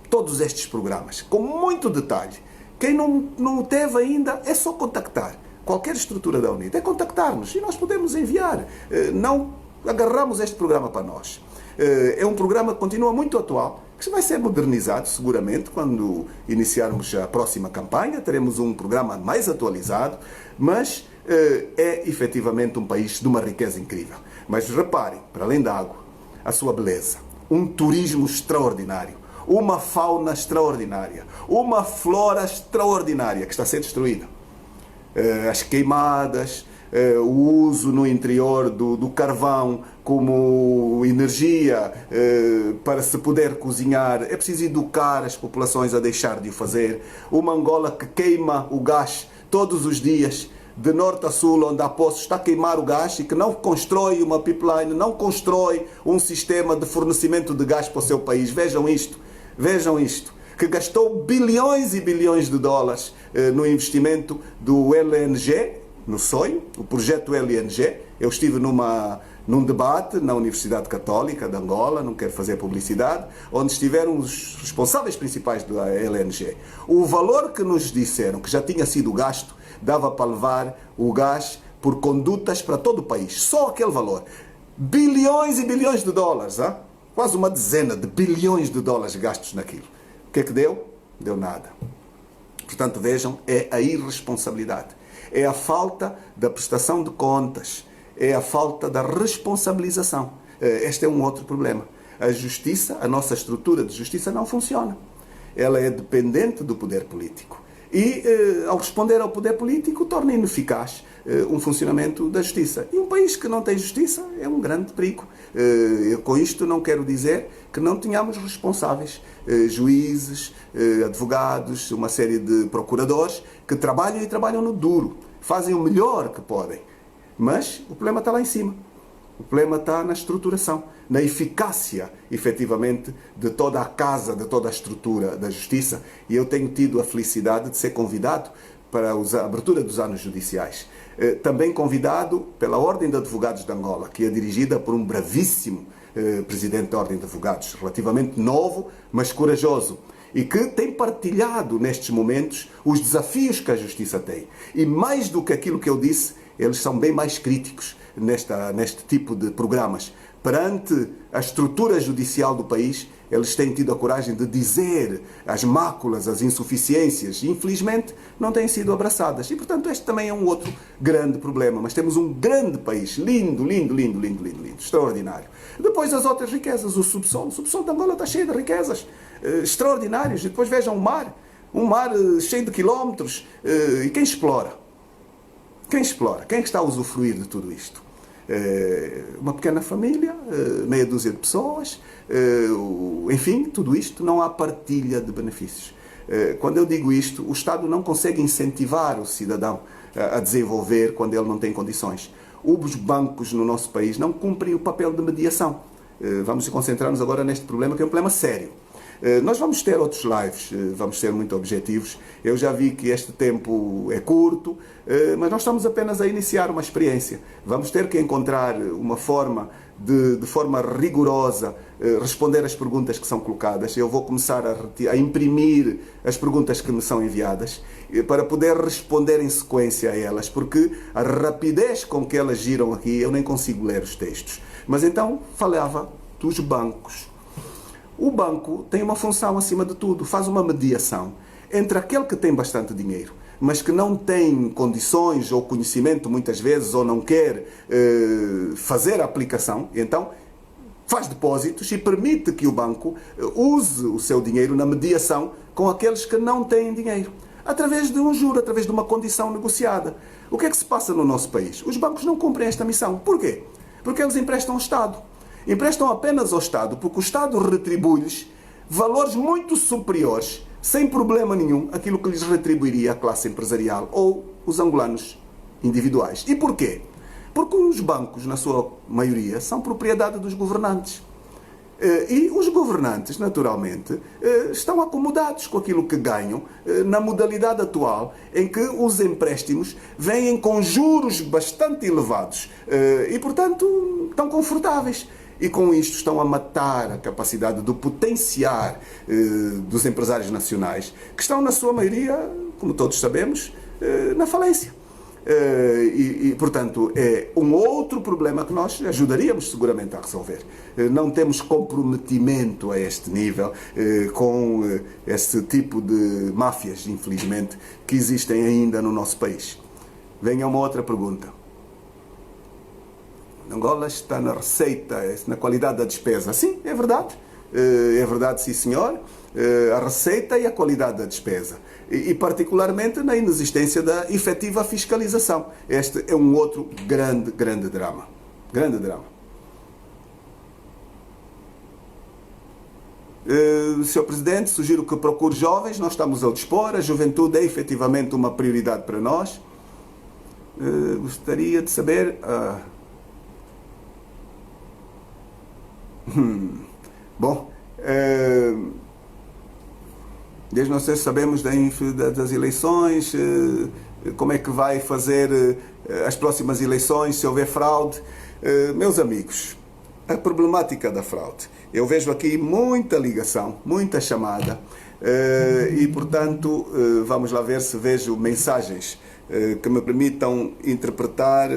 todos estes programas, com muito detalhe. Quem não teve ainda, é só contactar. Qualquer estrutura da UNITA, é contactar-nos e nós podemos enviar. Não agarramos este programa para nós. É um programa que continua muito atual, que vai ser modernizado seguramente quando iniciarmos a próxima campanha. Teremos um programa mais atualizado, mas é efetivamente um país de uma riqueza incrível. Mas reparem, para além da água, a sua beleza, um turismo extraordinário, uma fauna extraordinária, uma flora extraordinária que está a ser destruída. As queimadas, o uso no interior do carvão como energia para se poder cozinhar. É preciso educar as populações a deixar de o fazer. Uma Angola que queima o gás todos os dias, de norte a sul, onde há poços, está a queimar o gás e que não constrói uma pipeline, não constrói um sistema de fornecimento de gás para o seu país. Vejam isto, que gastou bilhões e bilhões de dólares no investimento do LNG, no sonho, o projeto LNG. Eu estive num debate na Universidade Católica de Angola, não quero fazer publicidade, onde estiveram os responsáveis principais da LNG. O valor que nos disseram que já tinha sido gasto dava para levar o gás por condutas para todo o país. Só aquele valor. Bilhões e bilhões de dólares, hein? Quase uma dezena de bilhões de dólares gastos naquilo. O que é que deu? Deu nada. Portanto, vejam, é a irresponsabilidade. É a falta da prestação de contas. É a falta da responsabilização. Este é um outro problema. A justiça, a nossa estrutura de justiça não funciona. Ela é dependente do poder político. E, ao responder ao poder político, torna ineficaz um funcionamento da justiça. E um país que não tem justiça é um grande perigo. Com isto não quero dizer que não tenhamos responsáveis, juízes, advogados, uma série de procuradores que trabalham e trabalham no duro, fazem o melhor que podem. Mas o problema está lá em cima. O problema está na estruturação, na eficácia, efetivamente, de toda a casa, de toda a estrutura da justiça. E eu tenho tido a felicidade de ser convidado para a abertura dos anos judiciais. Também convidado pela Ordem de Advogados de Angola, que é dirigida por um bravíssimo presidente da Ordem de Advogados, relativamente novo, mas corajoso, e que tem partilhado nestes momentos os desafios que a justiça tem. E mais do que aquilo que eu disse, eles são bem mais críticos neste tipo de programas. Perante a estrutura judicial do país, eles têm tido a coragem de dizer as máculas, as insuficiências, e infelizmente não têm sido abraçadas. E, portanto, este também é um outro grande problema. Mas temos um grande país, lindo, extraordinário. Depois as outras riquezas, o subsolo de Angola está cheio de riquezas extraordinárias. E depois vejam um mar cheio de quilómetros. E quem explora? Quem explora? Quem está a usufruir de tudo isto? Uma pequena família, meia dúzia de pessoas, enfim, tudo isto, não há partilha de benefícios. Quando eu digo isto, o Estado não consegue incentivar o cidadão a desenvolver quando ele não tem condições. Os bancos no nosso país não cumprem o papel de mediação. Vamos concentrar-nos agora neste problema, que é um problema sério. Nós vamos ter outros lives, vamos ser muito objetivos. Eu já vi que este tempo é curto, mas nós estamos apenas a iniciar uma experiência. Vamos ter que encontrar uma forma de forma rigorosa responder às perguntas que são colocadas. Eu vou começar a imprimir as perguntas que me são enviadas para poder responder em sequência a elas, porque a rapidez com que elas giram aqui, eu nem consigo ler os textos. Mas então falava dos bancos. O banco tem uma função acima de tudo, faz uma mediação entre aquele que tem bastante dinheiro, mas que não tem condições ou conhecimento muitas vezes, ou não quer fazer a aplicação, então faz depósitos e permite que o banco use o seu dinheiro na mediação com aqueles que não têm dinheiro, através de um juro, através de uma condição negociada. O que é que se passa no nosso país? Os bancos não cumprem esta missão. Por quê? Porque eles emprestam ao Estado. Emprestam apenas ao Estado, porque o Estado retribui-lhes valores muito superiores, sem problema nenhum, aquilo que lhes retribuiria a classe empresarial ou os angolanos individuais. E porquê? Porque os bancos, na sua maioria, são propriedade dos governantes. E os governantes, naturalmente, estão acomodados com aquilo que ganham na modalidade atual, em que os empréstimos vêm com juros bastante elevados e, portanto, estão confortáveis. E com isto estão a matar a capacidade de potenciar dos empresários nacionais, que estão, na sua maioria, como todos sabemos, na falência. Portanto, é um outro problema que nós ajudaríamos seguramente a resolver. Não temos comprometimento a este nível com esse tipo de máfias, infelizmente, que existem ainda no nosso país. Venha uma outra pergunta. Angola está na receita, na qualidade da despesa. Sim, é verdade. É verdade, sim senhor. A receita e a qualidade da despesa. E particularmente na inexistência da efetiva fiscalização. Este é um outro grande drama. Grande drama. Sr. Presidente, sugiro que procure jovens, nós estamos ao dispor, a juventude é efetivamente uma prioridade para nós. Gostaria de saber... Bom, desde não sei se sabemos das eleições, como é que vai fazer as próximas eleições, se houver fraude. Meus amigos, a problemática da fraude, eu vejo aqui muita ligação, muita chamada, e portanto vamos lá ver se vejo mensagens que me permitam interpretar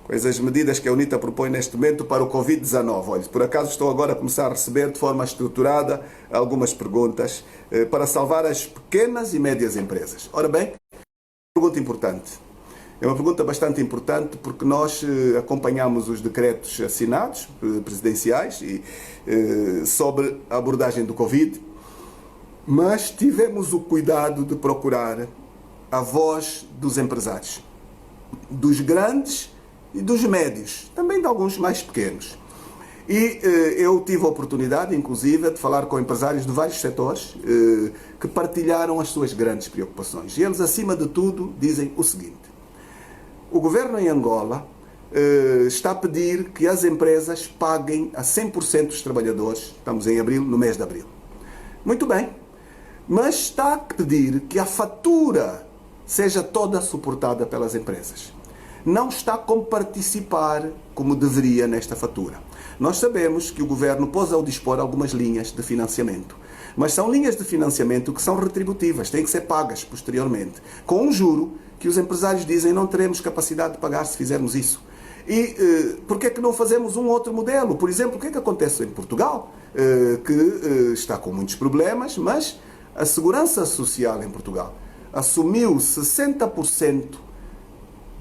quais as medidas que a UNITA propõe neste momento para o Covid-19. Olha, por acaso estou agora a começar a receber de forma estruturada algumas perguntas para salvar as pequenas e médias empresas. Ora bem, pergunta importante. É uma pergunta bastante importante porque nós acompanhamos os decretos assinados presidenciais sobre a abordagem do Covid, mas tivemos o cuidado de procurar a voz dos empresários, dos grandes e dos médios, também de alguns mais pequenos. E eu tive a oportunidade, inclusive, de falar com empresários de vários setores que partilharam as suas grandes preocupações. E eles, acima de tudo, dizem o seguinte: o governo em Angola está a pedir que as empresas paguem a 100% dos trabalhadores, estamos em abril, no mês de abril. Muito bem, mas está a pedir que a fatura seja toda suportada pelas empresas. Não está a comparticipar como deveria nesta fatura. Nós sabemos que o governo pôs ao dispor algumas linhas de financiamento, mas são linhas de financiamento que são retributivas, têm que ser pagas posteriormente, com um juro que os empresários dizem não teremos capacidade de pagar se fizermos isso. E por que é que não fazemos um outro modelo? Por exemplo, o que é que acontece em Portugal, que está com muitos problemas, mas a Segurança Social em Portugal assumiu 60%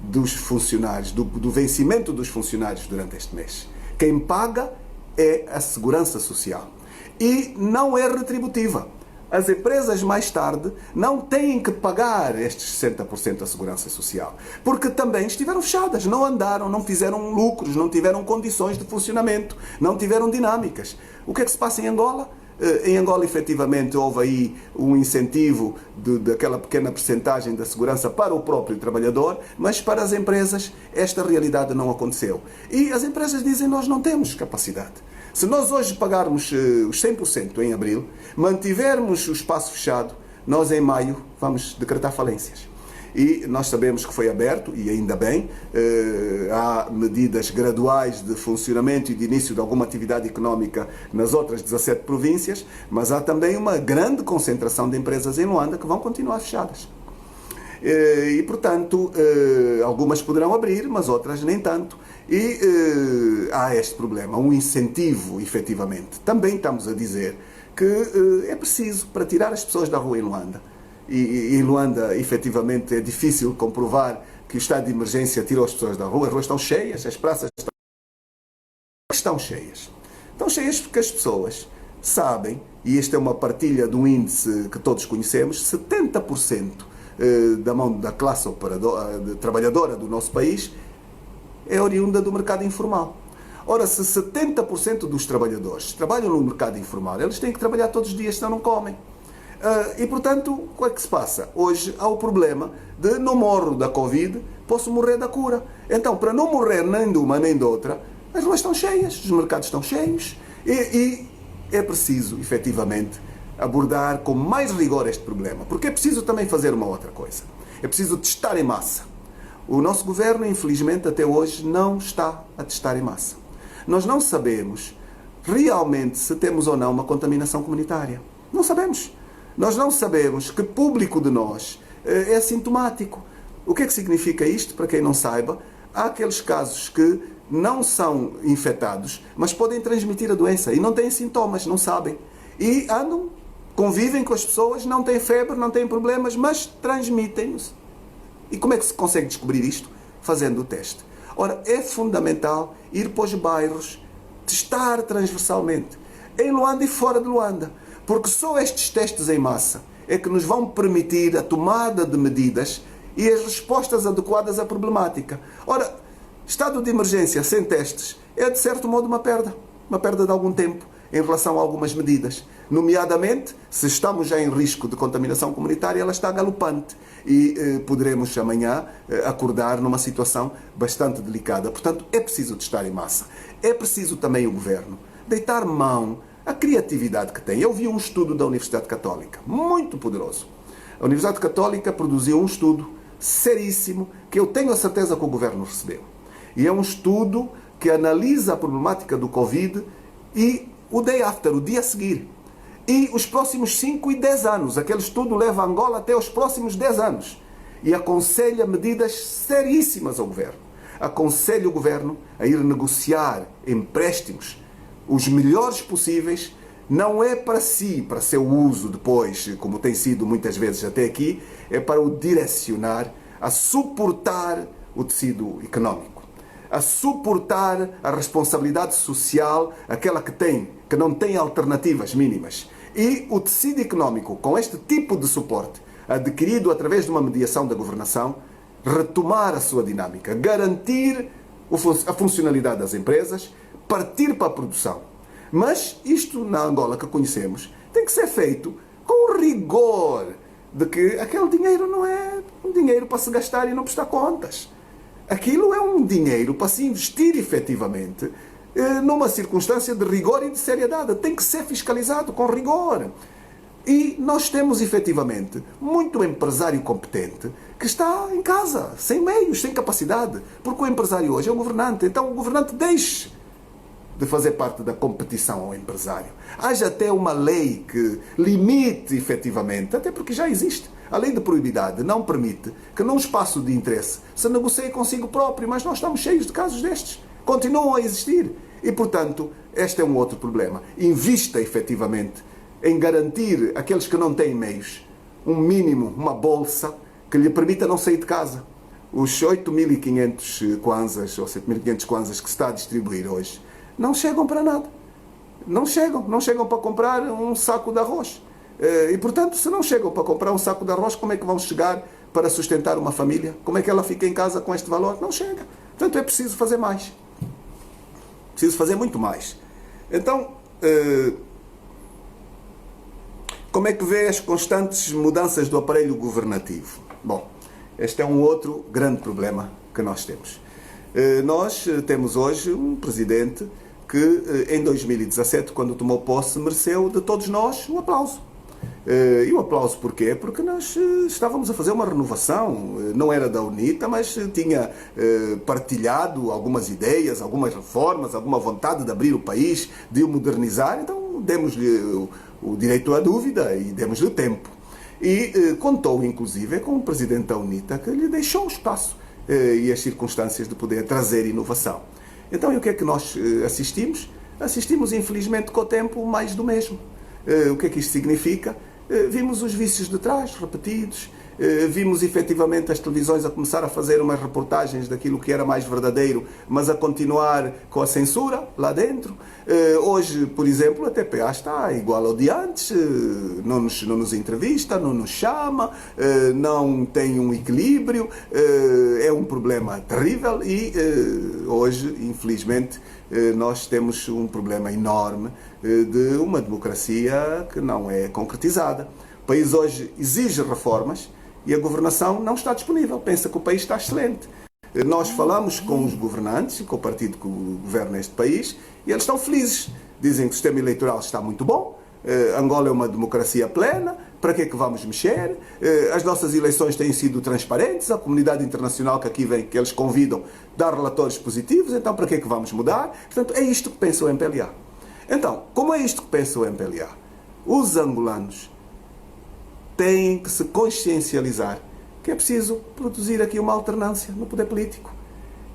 dos funcionários, do vencimento dos funcionários durante este mês. Quem paga é a Segurança Social. E não é retributiva. As empresas, mais tarde, não têm que pagar estes 60% da Segurança Social. Porque também estiveram fechadas, não andaram, não fizeram lucros, não tiveram condições de funcionamento, não tiveram dinâmicas. O que é que se passa em Angola? Em Angola, efetivamente, houve aí um incentivo daquela pequena percentagem da segurança para o próprio trabalhador, mas para as empresas esta realidade não aconteceu. E as empresas dizem, nós não temos capacidade. Se nós hoje pagarmos os 100% em abril, mantivermos o espaço fechado, nós em maio vamos decretar falências. E nós sabemos que foi aberto, e ainda bem, há medidas graduais de funcionamento e de início de alguma atividade económica nas outras 17 províncias, mas há também uma grande concentração de empresas em Luanda que vão continuar fechadas. E, portanto, algumas poderão abrir, mas outras nem tanto. E há este problema, um incentivo, efetivamente. Também estamos a dizer que é preciso, para tirar as pessoas da rua em Luanda, e em Luanda, efetivamente, é difícil comprovar que o estado de emergência tirou as pessoas da rua. As ruas estão cheias, as praças estão cheias. Estão cheias porque as pessoas sabem, e esta é uma partilha de um índice que todos conhecemos, 70% da mão da classe trabalhadora do nosso país é oriunda do mercado informal. Ora, se 70% dos trabalhadores trabalham no mercado informal, eles têm que trabalhar todos os dias, senão não comem. E, portanto, o que é que se passa? Hoje há o problema de não morro da Covid, posso morrer da cura. Então, para não morrer nem de uma nem de outra, as ruas estão cheias, os mercados estão cheios e é preciso, efetivamente, abordar com mais rigor este problema. Porque é preciso também fazer uma outra coisa. É preciso testar em massa. O nosso governo, infelizmente, até hoje não está a testar em massa. Nós não sabemos realmente se temos ou não uma contaminação comunitária. Não sabemos. Nós não sabemos que público de nós é assintomático. O que é que significa isto? Para quem não saiba, há aqueles casos que não são infectados, mas podem transmitir a doença e não têm sintomas, não sabem. E andam, convivem com as pessoas, não têm febre, não têm problemas, mas transmitem-nos. E como é que se consegue descobrir isto? Fazendo o teste. Ora, é fundamental ir para os bairros, testar transversalmente, em Luanda e fora de Luanda. Porque só estes testes em massa é que nos vão permitir a tomada de medidas e as respostas adequadas à problemática. Ora, estado de emergência sem testes é, de certo modo, uma perda de algum tempo em relação a algumas medidas. Nomeadamente, se estamos já em risco de contaminação comunitária, ela está galopante e poderemos amanhã acordar numa situação bastante delicada. Portanto, é preciso testar em massa. É preciso também o governo deitar mão à criatividade que tem. Eu vi um estudo da Universidade Católica, muito poderoso. A Universidade Católica produziu um estudo seríssimo que eu tenho a certeza que o governo recebeu. E é um estudo que analisa a problemática do Covid e o day after, o dia a seguir. E os próximos 5 e 10 anos. Aquele estudo leva Angola até os próximos 10 anos. E aconselha medidas seríssimas ao governo. Aconselha o governo a ir negociar empréstimos os melhores possíveis, não é para si, para seu uso depois, como tem sido muitas vezes até aqui, é para o direcionar a suportar o tecido económico, a suportar a responsabilidade social, aquela que não tem alternativas mínimas. E o tecido económico, com este tipo de suporte, adquirido através de uma mediação da governação, retomar a sua dinâmica, garantir a funcionalidade das empresas, partir para a produção. Mas isto na Angola que conhecemos tem que ser feito com o rigor de que aquele dinheiro não é um dinheiro para se gastar e não prestar contas. Aquilo é um dinheiro para se investir efetivamente numa circunstância de rigor e de seriedade. Tem que ser fiscalizado com rigor. E nós temos efetivamente muito empresário competente que está em casa, sem meios, sem capacidade. Porque o empresário hoje é o governante. Então o governante deixe de fazer parte da competição ao empresário. Haja até uma lei que limite efetivamente, até porque já existe. A lei de proibidade não permite que num espaço de interesse se negocie consigo próprio, mas nós estamos cheios de casos destes. Continuam a existir. E, portanto, este é um outro problema. Invista efetivamente em garantir àqueles que não têm meios um mínimo, uma bolsa que lhe permita não sair de casa. Os 8.500 kwanzas ou 7.500 kwanzas que se está a distribuir hoje não chegam para nada. Não chegam para comprar um saco de arroz. E, portanto, se não chegam para comprar um saco de arroz, como é que vão chegar para sustentar uma família? Como é que ela fica em casa com este valor? Não chega. Portanto, é preciso fazer mais. Preciso fazer muito mais. Então, como é que vê as constantes mudanças do aparelho governativo? Bom, este é um outro grande problema que nós temos. Nós temos hoje um presidente que em 2017, quando tomou posse, mereceu de todos nós um aplauso. E o aplauso porquê? Porque nós estávamos a fazer uma renovação, não era da UNITA, mas tinha partilhado algumas ideias, algumas reformas, alguma vontade de abrir o país, de o modernizar, então demos-lhe o direito à dúvida e demos-lhe tempo. E contou, inclusive, com o presidente da UNITA, que lhe deixou o espaço e as circunstâncias de poder trazer inovação. Então, e o que é que nós assistimos? Assistimos, infelizmente, com o tempo, mais do mesmo. O que é que isto significa? Vimos os vícios de trás, repetidos, vimos efetivamente as televisões a começar a fazer umas reportagens daquilo que era mais verdadeiro, mas a continuar com a censura lá dentro. Hoje, por exemplo, a TPA está igual ao de antes, não nos entrevista, não nos chama, não tem um equilíbrio, é um problema terrível e hoje, infelizmente, nós temos um problema enorme de uma democracia que não é concretizada. O país hoje exige reformas e a governação não está disponível, pensa que o país está excelente. Nós falamos com os governantes, com o partido que governa este país, e eles estão felizes. Dizem que o sistema eleitoral está muito bom, Angola é uma democracia plena, para que é que vamos mexer? As nossas eleições têm sido transparentes, a comunidade internacional que aqui vem, que eles convidam, dá relatórios positivos, então para que é que vamos mudar? Portanto, é isto que pensa o MPLA. Então, como é isto que pensa o MPLA? Os angolanos têm que se consciencializar que é preciso produzir aqui uma alternância no poder político.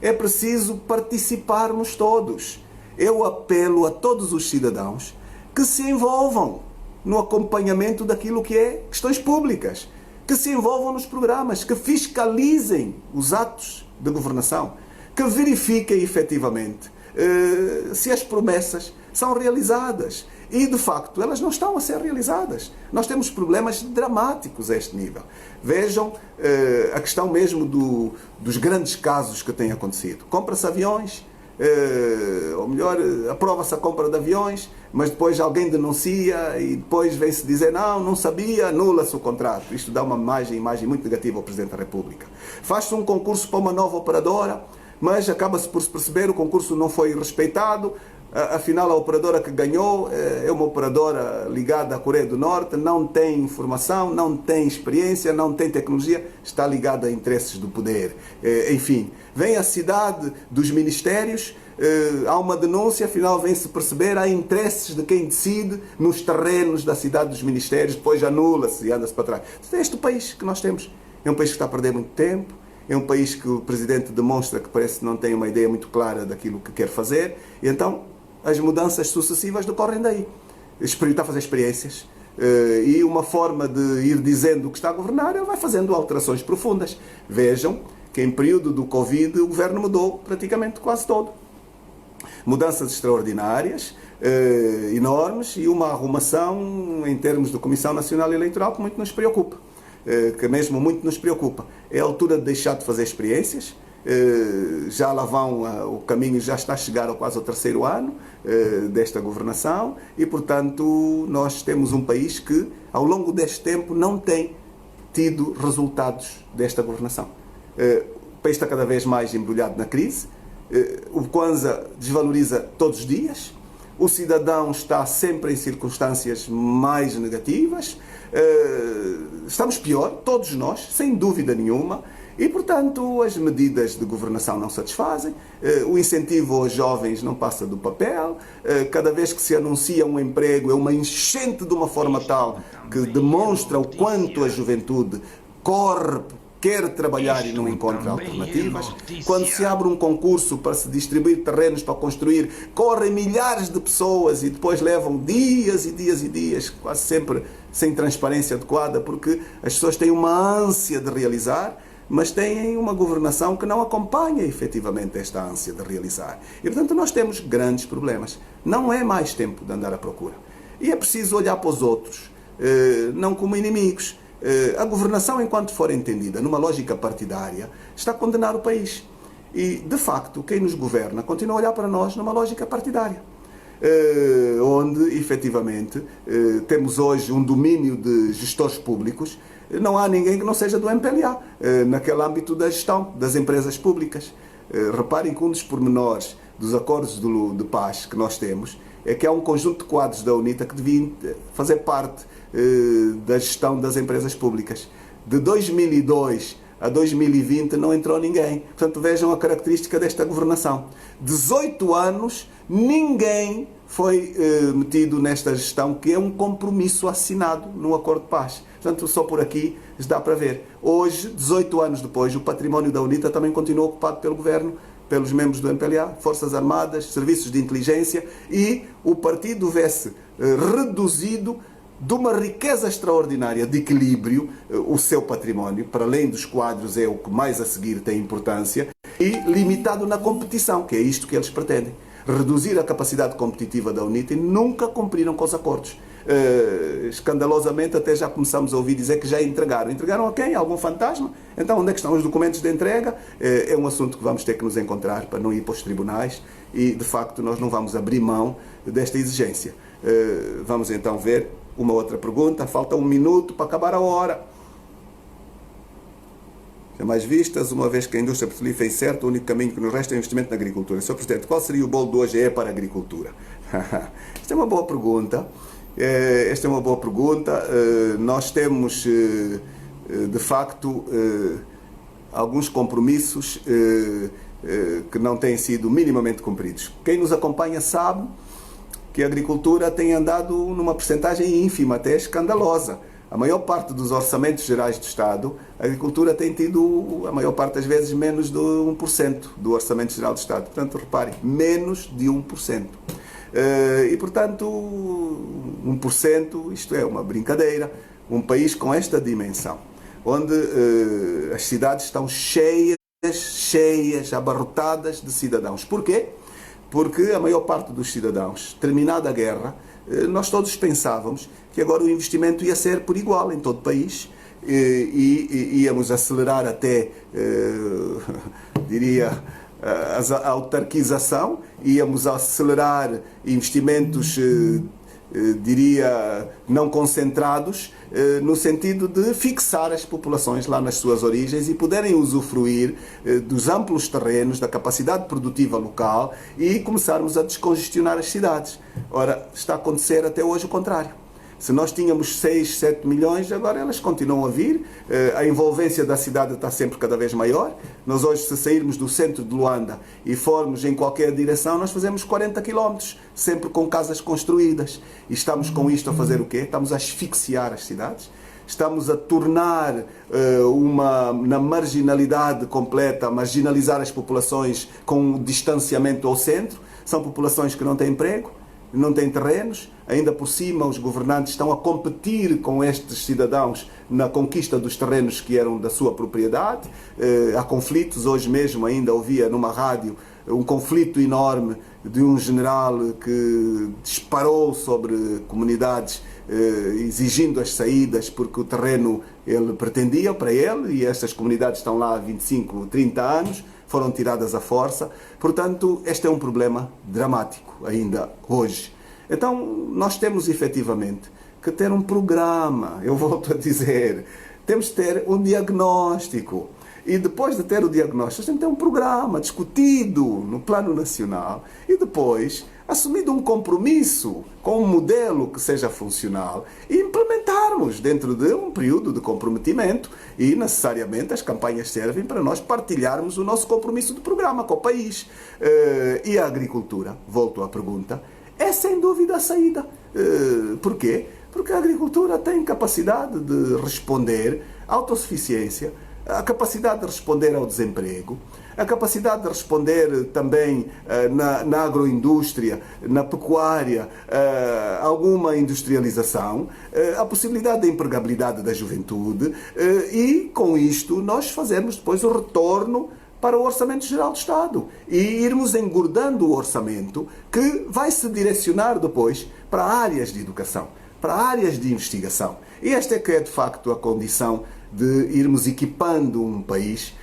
É preciso participarmos todos. Eu apelo a todos os cidadãos que se envolvam no acompanhamento daquilo que é questões públicas, que se envolvam nos programas, que fiscalizem os atos de governação, que verifiquem efetivamente se as promessas são realizadas. E, de facto, elas não estão a ser realizadas. Nós temos problemas dramáticos a este nível. Vejam a questão mesmo dos grandes casos que têm acontecido. Compra-se aviões, ou melhor, aprova-se a compra de aviões, mas depois alguém denuncia e depois vem-se dizer não sabia, anula-se o contrato. Isto dá uma imagem muito negativa ao Presidente da República. Faz-se um concurso para uma nova operadora, mas acaba-se por se perceber que o concurso não foi respeitado. Afinal, a operadora que ganhou é uma operadora ligada à Coreia do Norte, não tem informação, não tem experiência, não tem tecnologia, está ligada a interesses do poder. Enfim, vem a cidade dos ministérios, há uma denúncia, afinal vem-se perceber, há interesses de quem decide nos terrenos da cidade dos ministérios, depois anula-se e anda-se para trás. É este o país que nós temos. É um país que está a perder muito tempo, é um país que o Presidente demonstra que parece que não tem uma ideia muito clara daquilo que quer fazer, e então as mudanças sucessivas decorrem daí. Está a fazer experiências e uma forma de ir dizendo o que está a governar, ele vai fazendo alterações profundas. Vejam que em período do Covid o governo mudou praticamente quase todo. Mudanças extraordinárias, enormes, e uma arrumação em termos de Comissão Nacional Eleitoral que muito nos preocupa. Que mesmo muito nos preocupa. É a altura de deixar de fazer experiências. Já lá vão, o caminho já está a chegar ao quase ao terceiro ano desta governação e, portanto, nós temos um país que, ao longo deste tempo, não tem tido resultados desta governação. O país está cada vez mais embrulhado na crise, o Kwanza desvaloriza todos os dias, o cidadão está sempre em circunstâncias mais negativas, estamos pior, todos nós, sem dúvida nenhuma. E, portanto, as medidas de governação não satisfazem, o incentivo aos jovens não passa do papel, cada vez que se anuncia um emprego é uma enchente de uma forma tal que demonstra o quanto a juventude corre, quer trabalhar e não encontra alternativas. Quando se abre um concurso para se distribuir terrenos para construir, correm milhares de pessoas e depois levam dias e dias e dias, quase sempre sem transparência adequada, porque as pessoas têm uma ânsia de realizar, mas têm uma governação que não acompanha efetivamente esta ânsia de realizar. E, portanto, nós temos grandes problemas. Não é mais tempo de andar à procura. E é preciso olhar para os outros, não como inimigos. A governação, enquanto for entendida numa lógica partidária, está a condenar o país. E, de facto, quem nos governa continua a olhar para nós numa lógica partidária. Onde, efetivamente, temos hoje um domínio de gestores públicos. Não há ninguém que não seja do MPLA, naquele âmbito da gestão das empresas públicas. Reparem que um dos pormenores dos acordos de paz que nós temos é que há um conjunto de quadros da UNITA que deviam fazer parte da gestão das empresas públicas. De 2002 a 2020 não entrou ninguém. Portanto, vejam a característica desta governação. 18 anos, ninguém foi metido nesta gestão, que é um compromisso assinado no acordo de paz. Portanto, só por aqui dá para ver. Hoje, 18 anos depois, o património da UNITA também continua ocupado pelo governo, pelos membros do MPLA, Forças Armadas, Serviços de Inteligência, e o partido vê-se reduzido de uma riqueza extraordinária de equilíbrio, o seu património, para além dos quadros, é o que mais a seguir tem importância, e limitado na competição, que é isto que eles pretendem. Reduzir a capacidade competitiva da UNITA, e nunca cumpriram com os acordos. Escandalosamente, até já começamos a ouvir dizer que já entregaram. Entregaram a quem? A algum fantasma? Então, onde é que estão os documentos de entrega? É um assunto que vamos ter que nos encontrar para não ir para os tribunais e, de facto, nós não vamos abrir mão desta exigência. Vamos então ver uma outra pergunta. Falta 1 minuto para acabar a hora. Mais vistas, uma vez que a indústria petrolífera é incerta, o único caminho que nos resta é o investimento na agricultura. Sr. Presidente, qual seria o bolo do OGE para a agricultura? Esta é uma boa pergunta. Nós temos, de facto, alguns compromissos que não têm sido minimamente cumpridos. Quem nos acompanha sabe que a agricultura tem andado numa percentagem ínfima, até escandalosa. A maior parte dos orçamentos gerais do Estado, a agricultura tem tido, a maior parte das vezes, menos de 1% do orçamento geral do Estado. Portanto, reparem, menos de 1%. E, portanto, 1%, isto é uma brincadeira. Um país com esta dimensão, onde as cidades estão cheias, abarrotadas de cidadãos. Porquê? Porque a maior parte dos cidadãos, terminada a guerra, nós todos pensávamos que agora o investimento ia ser por igual em todo o país e íamos acelerar até, diria, a autarquização, íamos acelerar investimentos, diria, não concentrados, no sentido de fixar as populações lá nas suas origens e poderem usufruir dos amplos terrenos, da capacidade produtiva local e começarmos a descongestionar as cidades. Ora, está a acontecer até hoje o contrário. Se nós tínhamos 6, 7 milhões, agora elas continuam a vir, a envolvência da cidade está sempre cada vez maior. Nós hoje, se sairmos do centro de Luanda e formos em qualquer direção, nós fazemos 40 quilómetros, sempre com casas construídas. E estamos com isto a fazer o quê? Estamos a asfixiar as cidades. Estamos a tornar na marginalidade completa, a marginalizar as populações com distanciamento ao centro. São populações que não têm emprego, não têm terrenos, ainda por cima os governantes estão a competir com estes cidadãos na conquista dos terrenos que eram da sua propriedade. Há conflitos, hoje mesmo ainda ouvia numa rádio um conflito enorme de um general que disparou sobre comunidades exigindo as saídas porque o terreno ele pretendia para ele e estas comunidades estão lá há 25, 30 anos, foram tiradas à força. Portanto, este é um problema dramático ainda hoje. Então, nós temos efetivamente que ter um programa, eu volto a dizer, temos de ter um diagnóstico. E depois de ter o diagnóstico, temos de ter um programa discutido no plano nacional e depois assumido um compromisso com um modelo que seja funcional e implementarmos dentro de um período de comprometimento e necessariamente as campanhas servem para nós partilharmos o nosso compromisso de programa com o país. E a agricultura, volto à pergunta, é sem dúvida a saída. Porquê? Porque a agricultura tem capacidade de responder à autossuficiência, a capacidade de responder ao desemprego, a capacidade de responder também na agroindústria, na pecuária, alguma industrialização, a possibilidade de empregabilidade da juventude e, com isto, nós fazermos depois o retorno para o Orçamento Geral do Estado e irmos engordando o orçamento que vai se direcionar depois para áreas de educação, para áreas de investigação. E esta é que é, de facto, a condição de irmos equipando um país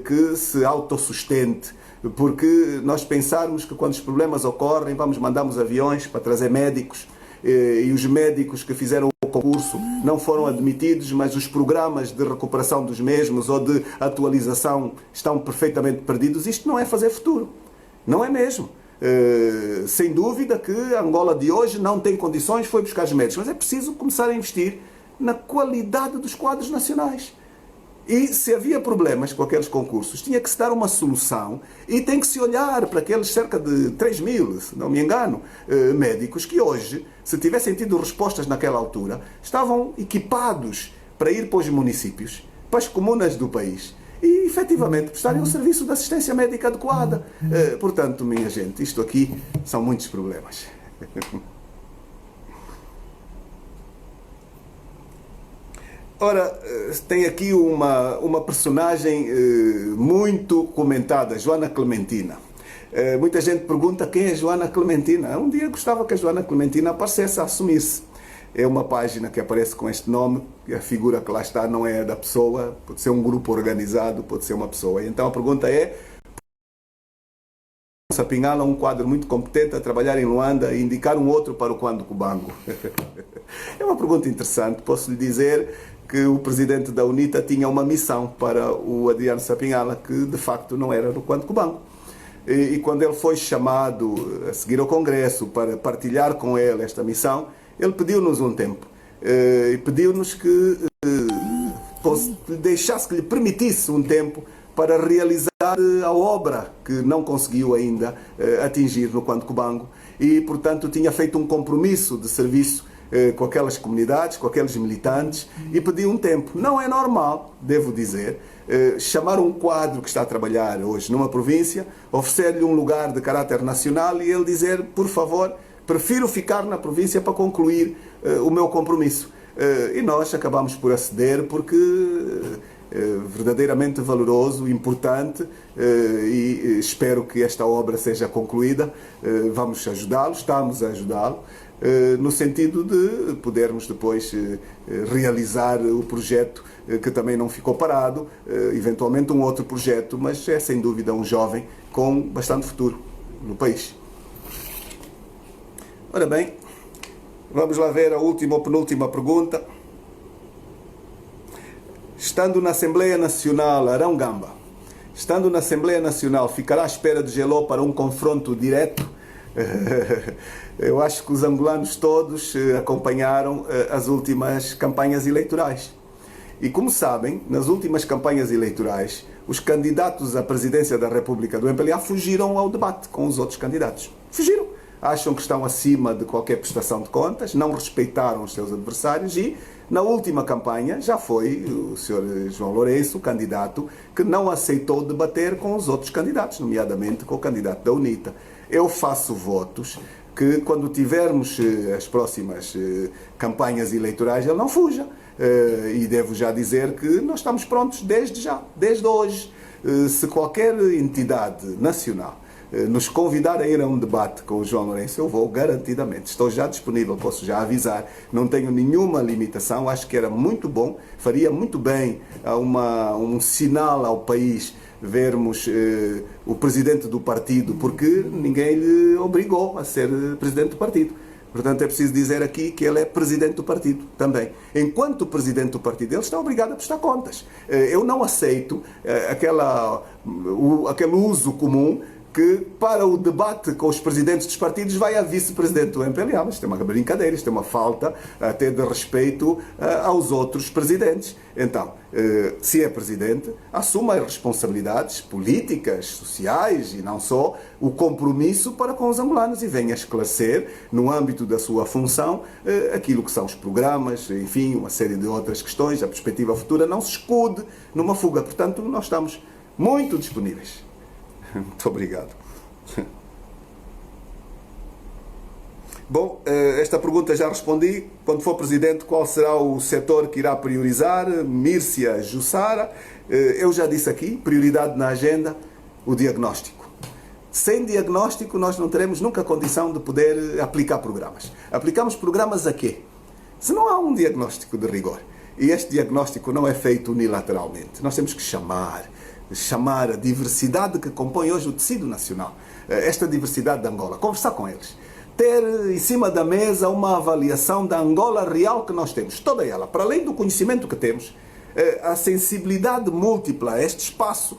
que se autossustente, porque nós pensarmos que quando os problemas ocorrem, mandamos aviões para trazer médicos e os médicos que fizeram o concurso não foram admitidos, mas os programas de recuperação dos mesmos ou de atualização estão perfeitamente perdidos. Isto não é fazer futuro. Não é mesmo. Sem dúvida que a Angola de hoje não tem condições, foi buscar os médicos, mas é preciso começar a investir na qualidade dos quadros nacionais. E se havia problemas com aqueles concursos, tinha que se dar uma solução e tem que se olhar para aqueles cerca de 3 mil, se não me engano, médicos que hoje, se tivessem tido respostas naquela altura, estavam equipados para ir para os municípios, para as comunas do país e, efetivamente, prestarem um serviço de assistência médica adequada. Portanto, minha gente, isto aqui são muitos problemas. Ora, tem aqui uma personagem muito comentada, Joana Clementina. Muita gente pergunta quem é Joana Clementina. Um dia gostava que a Joana Clementina aparecesse a assumir-se. É uma página que aparece com este nome, a figura que lá está não é da pessoa, pode ser um grupo organizado, pode ser uma pessoa. Então a pergunta é: Sapinhala, um quadro muito competente a trabalhar em Luanda e indicar um outro para o Quando Cubango? É uma pergunta interessante. Posso lhe dizer que o presidente da UNITA tinha uma missão para o Adriano Sapinhala, que de facto não era do Quando Cubango. E quando ele foi chamado a seguir ao Congresso para partilhar com ele esta missão, ele pediu-nos um tempo. E pediu-nos que deixasse, que lhe permitisse um tempo para realizar a obra que não conseguiu ainda atingir no Quando Cubango. E, portanto, tinha feito um compromisso de serviço com aquelas comunidades, com aqueles militantes, e pediu um tempo. Não é normal, devo dizer, chamar um quadro que está a trabalhar hoje numa província, oferecer-lhe um lugar de caráter nacional e ele dizer: por favor, prefiro ficar na província para concluir o meu compromisso. E nós acabamos por aceder porque verdadeiramente valoroso, importante, e espero que esta obra seja concluída. Vamos ajudá-lo, estamos a ajudá-lo, no sentido de podermos depois realizar o projeto que também não ficou parado, eventualmente um outro projeto, mas é sem dúvida um jovem com bastante futuro no país. Ora bem, vamos lá ver a última ou penúltima pergunta. Estando na Assembleia Nacional, Arão Gamba, estando na Assembleia Nacional, ficará à espera de Geló para um confronto direto? Eu acho que os angolanos todos acompanharam as últimas campanhas eleitorais. E como sabem, nas últimas campanhas eleitorais, os candidatos à presidência da República do MPLA fugiram ao debate com os outros candidatos. Fugiram. Acham que estão acima de qualquer prestação de contas, não respeitaram os seus adversários e, na última campanha, já foi o Sr. João Lourenço, o candidato, que não aceitou debater com os outros candidatos, nomeadamente com o candidato da UNITA. Eu faço votos que, quando tivermos as próximas campanhas eleitorais, ele não fuja. E devo já dizer que nós estamos prontos desde já, desde hoje. Se qualquer entidade nacional nos convidar a ir a um debate com o João Lourenço, eu vou garantidamente. Estou já disponível, posso já avisar, não tenho nenhuma limitação, acho que era muito bom, faria muito bem um sinal ao país vermos o presidente do partido, porque ninguém lhe obrigou a ser presidente do partido. Portanto, é preciso dizer aqui que ele é presidente do partido também. Enquanto presidente do partido, ele está obrigado a prestar contas. Eu não aceito aquele uso comum que para o debate com os presidentes dos partidos vai a vice-presidente do MPLA. Mas isto é uma brincadeira, isto é uma falta até de respeito aos outros presidentes. Então, se é presidente, assuma as responsabilidades políticas, sociais e não só, o compromisso para com os angolanos e venha esclarecer, no âmbito da sua função, aquilo que são os programas, enfim, uma série de outras questões, a perspectiva futura, não se escude numa fuga. Portanto, nós estamos muito disponíveis. Muito obrigado. Bom, esta pergunta já respondi. Quando for presidente, qual será o setor que irá priorizar? Mírcia Jussara. Eu já disse aqui, prioridade na agenda, o diagnóstico. Sem diagnóstico, nós não teremos nunca condição de poder aplicar programas. Aplicamos programas a quê? Se não há um diagnóstico de rigor. E este diagnóstico não é feito unilateralmente. Nós temos que chamar a diversidade que compõe hoje o tecido nacional, esta diversidade de Angola, conversar com eles, ter em cima da mesa uma avaliação da Angola real que nós temos, toda ela, para além do conhecimento que temos, a sensibilidade múltipla, este espaço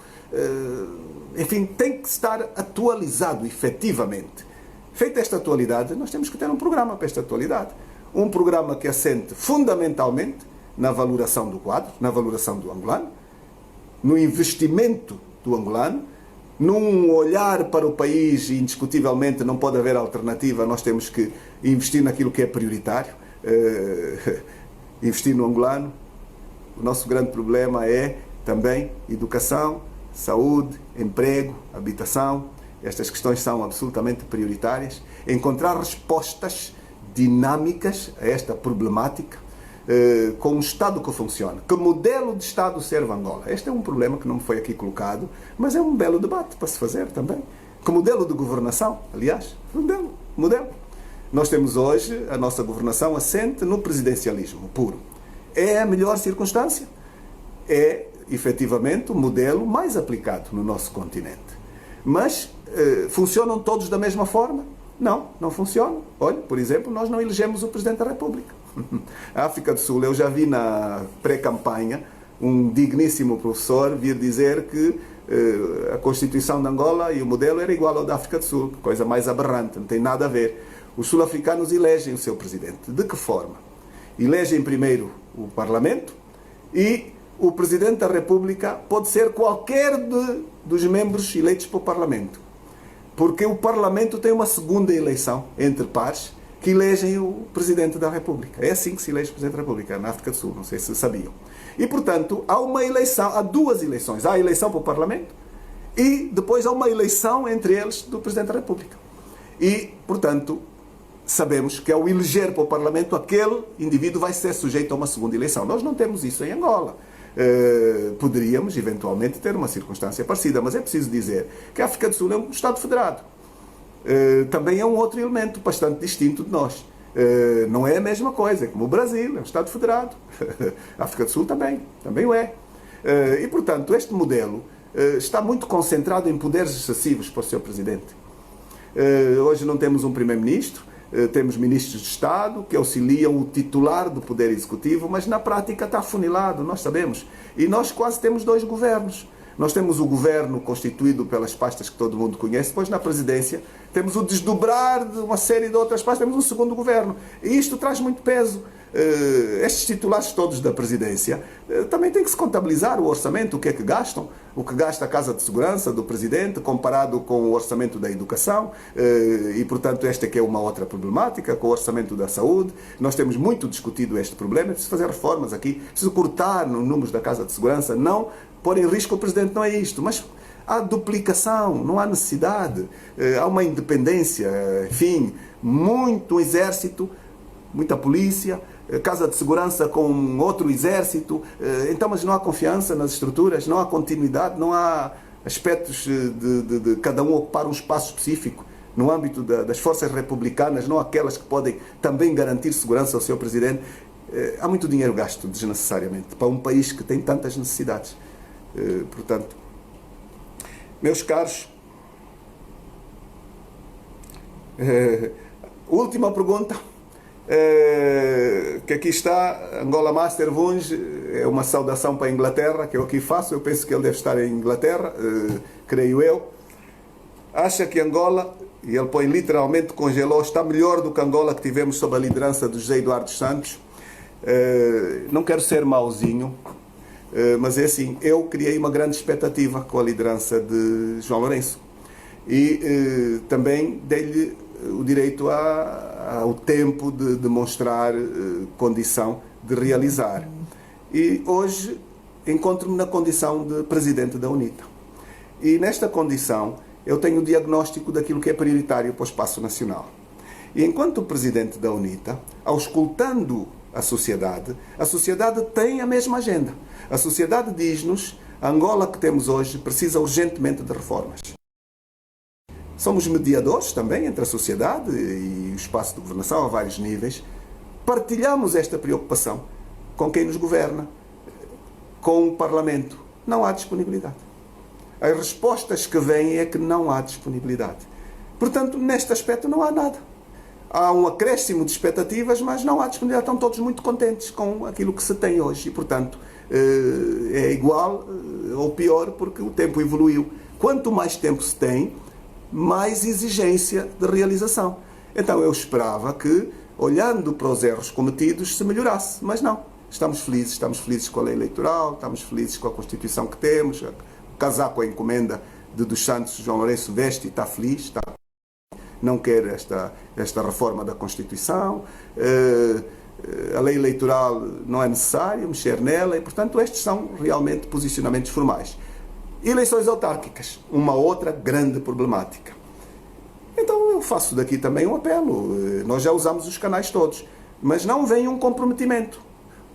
enfim, tem que estar atualizado efetivamente. Feita esta atualidade, nós temos que ter um programa para esta atualidade. Um programa que assente fundamentalmente na valoração do quadro, na valoração do angolano, no investimento do angolano, num olhar para o país, e indiscutivelmente não pode haver alternativa, nós temos que investir naquilo que é prioritário, investir no angolano. O nosso grande problema é também educação, saúde, emprego, habitação. Estas questões são absolutamente prioritárias. Encontrar respostas dinâmicas a esta problemática com um Estado que funcione. Que modelo de Estado serve Angola? Este é um problema que não me foi aqui colocado, mas é um belo debate para se fazer também. Que modelo de governação, aliás? Modelo. Nós temos hoje a nossa governação assente no presidencialismo puro. É a melhor circunstância? É, efetivamente, o modelo mais aplicado no nosso continente. Mas funcionam todos da mesma forma? Não, não funcionam. Olha, por exemplo, nós não elegemos o Presidente da República. A África do Sul, eu já vi na pré-campanha um digníssimo professor vir dizer que a Constituição de Angola e o modelo era igual ao da África do Sul, coisa mais aberrante, não tem nada a ver. Os sul-africanos elegem o seu Presidente. De que forma? Elegem primeiro o Parlamento e o Presidente da República pode ser qualquer dos membros eleitos para o Parlamento. Porque o Parlamento tem uma segunda eleição entre pares que elegem o Presidente da República. É assim que se elege o Presidente da República, na África do Sul, não sei se sabiam. E, portanto, há duas eleições. Há a eleição para o Parlamento e depois há uma eleição entre eles do Presidente da República. E, portanto, sabemos que ao eleger para o Parlamento, aquele indivíduo vai ser sujeito a uma segunda eleição. Nós não temos isso em Angola. Poderíamos, eventualmente, ter uma circunstância parecida, mas é preciso dizer que a África do Sul é um Estado federado. Também é um outro elemento bastante distinto de nós. Não é a mesma coisa, é como o Brasil, é um Estado federado. A África do Sul também o é. E, portanto, este modelo está muito concentrado em poderes excessivos para o seu Presidente. Hoje não temos um Primeiro-Ministro, temos ministros de Estado que auxiliam o titular do Poder Executivo, mas na prática está afunilado, nós sabemos. E nós quase temos dois governos. Nós temos o governo constituído pelas pastas que todo mundo conhece, depois na presidência temos o desdobrar de uma série de outras pastas, temos um segundo governo. E isto traz muito peso. Estes titulares todos da presidência também têm que se contabilizar o orçamento, o que é que gastam, o que gasta a Casa de Segurança do Presidente comparado com o orçamento da educação e, portanto, esta é que é uma outra problemática, com o orçamento da saúde. Nós temos muito discutido este problema, é preciso fazer reformas aqui, é preciso cortar no número da Casa de Segurança, não pôr em risco o Presidente, não é isto, mas há duplicação, não há necessidade, há uma independência, enfim, muito exército, muita polícia, Casa de Segurança com outro exército, então, mas não há confiança nas estruturas, não há continuidade, não há aspectos de cada um ocupar um espaço específico no âmbito das forças republicanas, não aquelas que podem também garantir segurança ao seu Presidente. Há muito dinheiro gasto desnecessariamente para um país que tem tantas necessidades. Portanto, meus caros, última pergunta. Que aqui está, Angola Master Vunge, é uma saudação para a Inglaterra, que eu aqui faço, eu penso que ele deve estar em Inglaterra, creio eu. Acha que Angola, e ele põe literalmente congelou, está melhor do que Angola que tivemos sob a liderança do José Eduardo Santos? Não quero ser mauzinho, mas é assim, eu criei uma grande expectativa com a liderança de João Lourenço e também dei-lhe o direito ao tempo de demonstrar condição de realizar. E hoje encontro-me na condição de Presidente da UNITA. E nesta condição eu tenho o diagnóstico daquilo que é prioritário para o espaço nacional. E enquanto Presidente da UNITA, auscultando a sociedade tem a mesma agenda. A sociedade diz-nos, a Angola que temos hoje precisa urgentemente de reformas. Somos mediadores também entre a sociedade e o espaço de governação a vários níveis. Partilhamos esta preocupação com quem nos governa, com o Parlamento. Não há disponibilidade. As respostas que vêm é que não há disponibilidade. Portanto, neste aspecto não há nada. Há um acréscimo de expectativas, mas não há disponibilidade. Estão todos muito contentes com aquilo que se tem hoje. E, portanto, é igual ou pior porque o tempo evoluiu. Quanto mais tempo se tem, mais exigência de realização. Então eu esperava que, olhando para os erros cometidos, se melhorasse, mas não. Estamos felizes com a lei eleitoral, estamos felizes com a Constituição que temos, o casaco, a encomenda de dos Santos, João Lourenço veste e está feliz, não quer esta reforma da Constituição, a lei eleitoral não é necessário mexer nela e, portanto, estes são realmente posicionamentos formais. Eleições autárquicas, uma outra grande problemática. Então eu faço daqui também um apelo, nós já usamos os canais todos, mas não vem um comprometimento.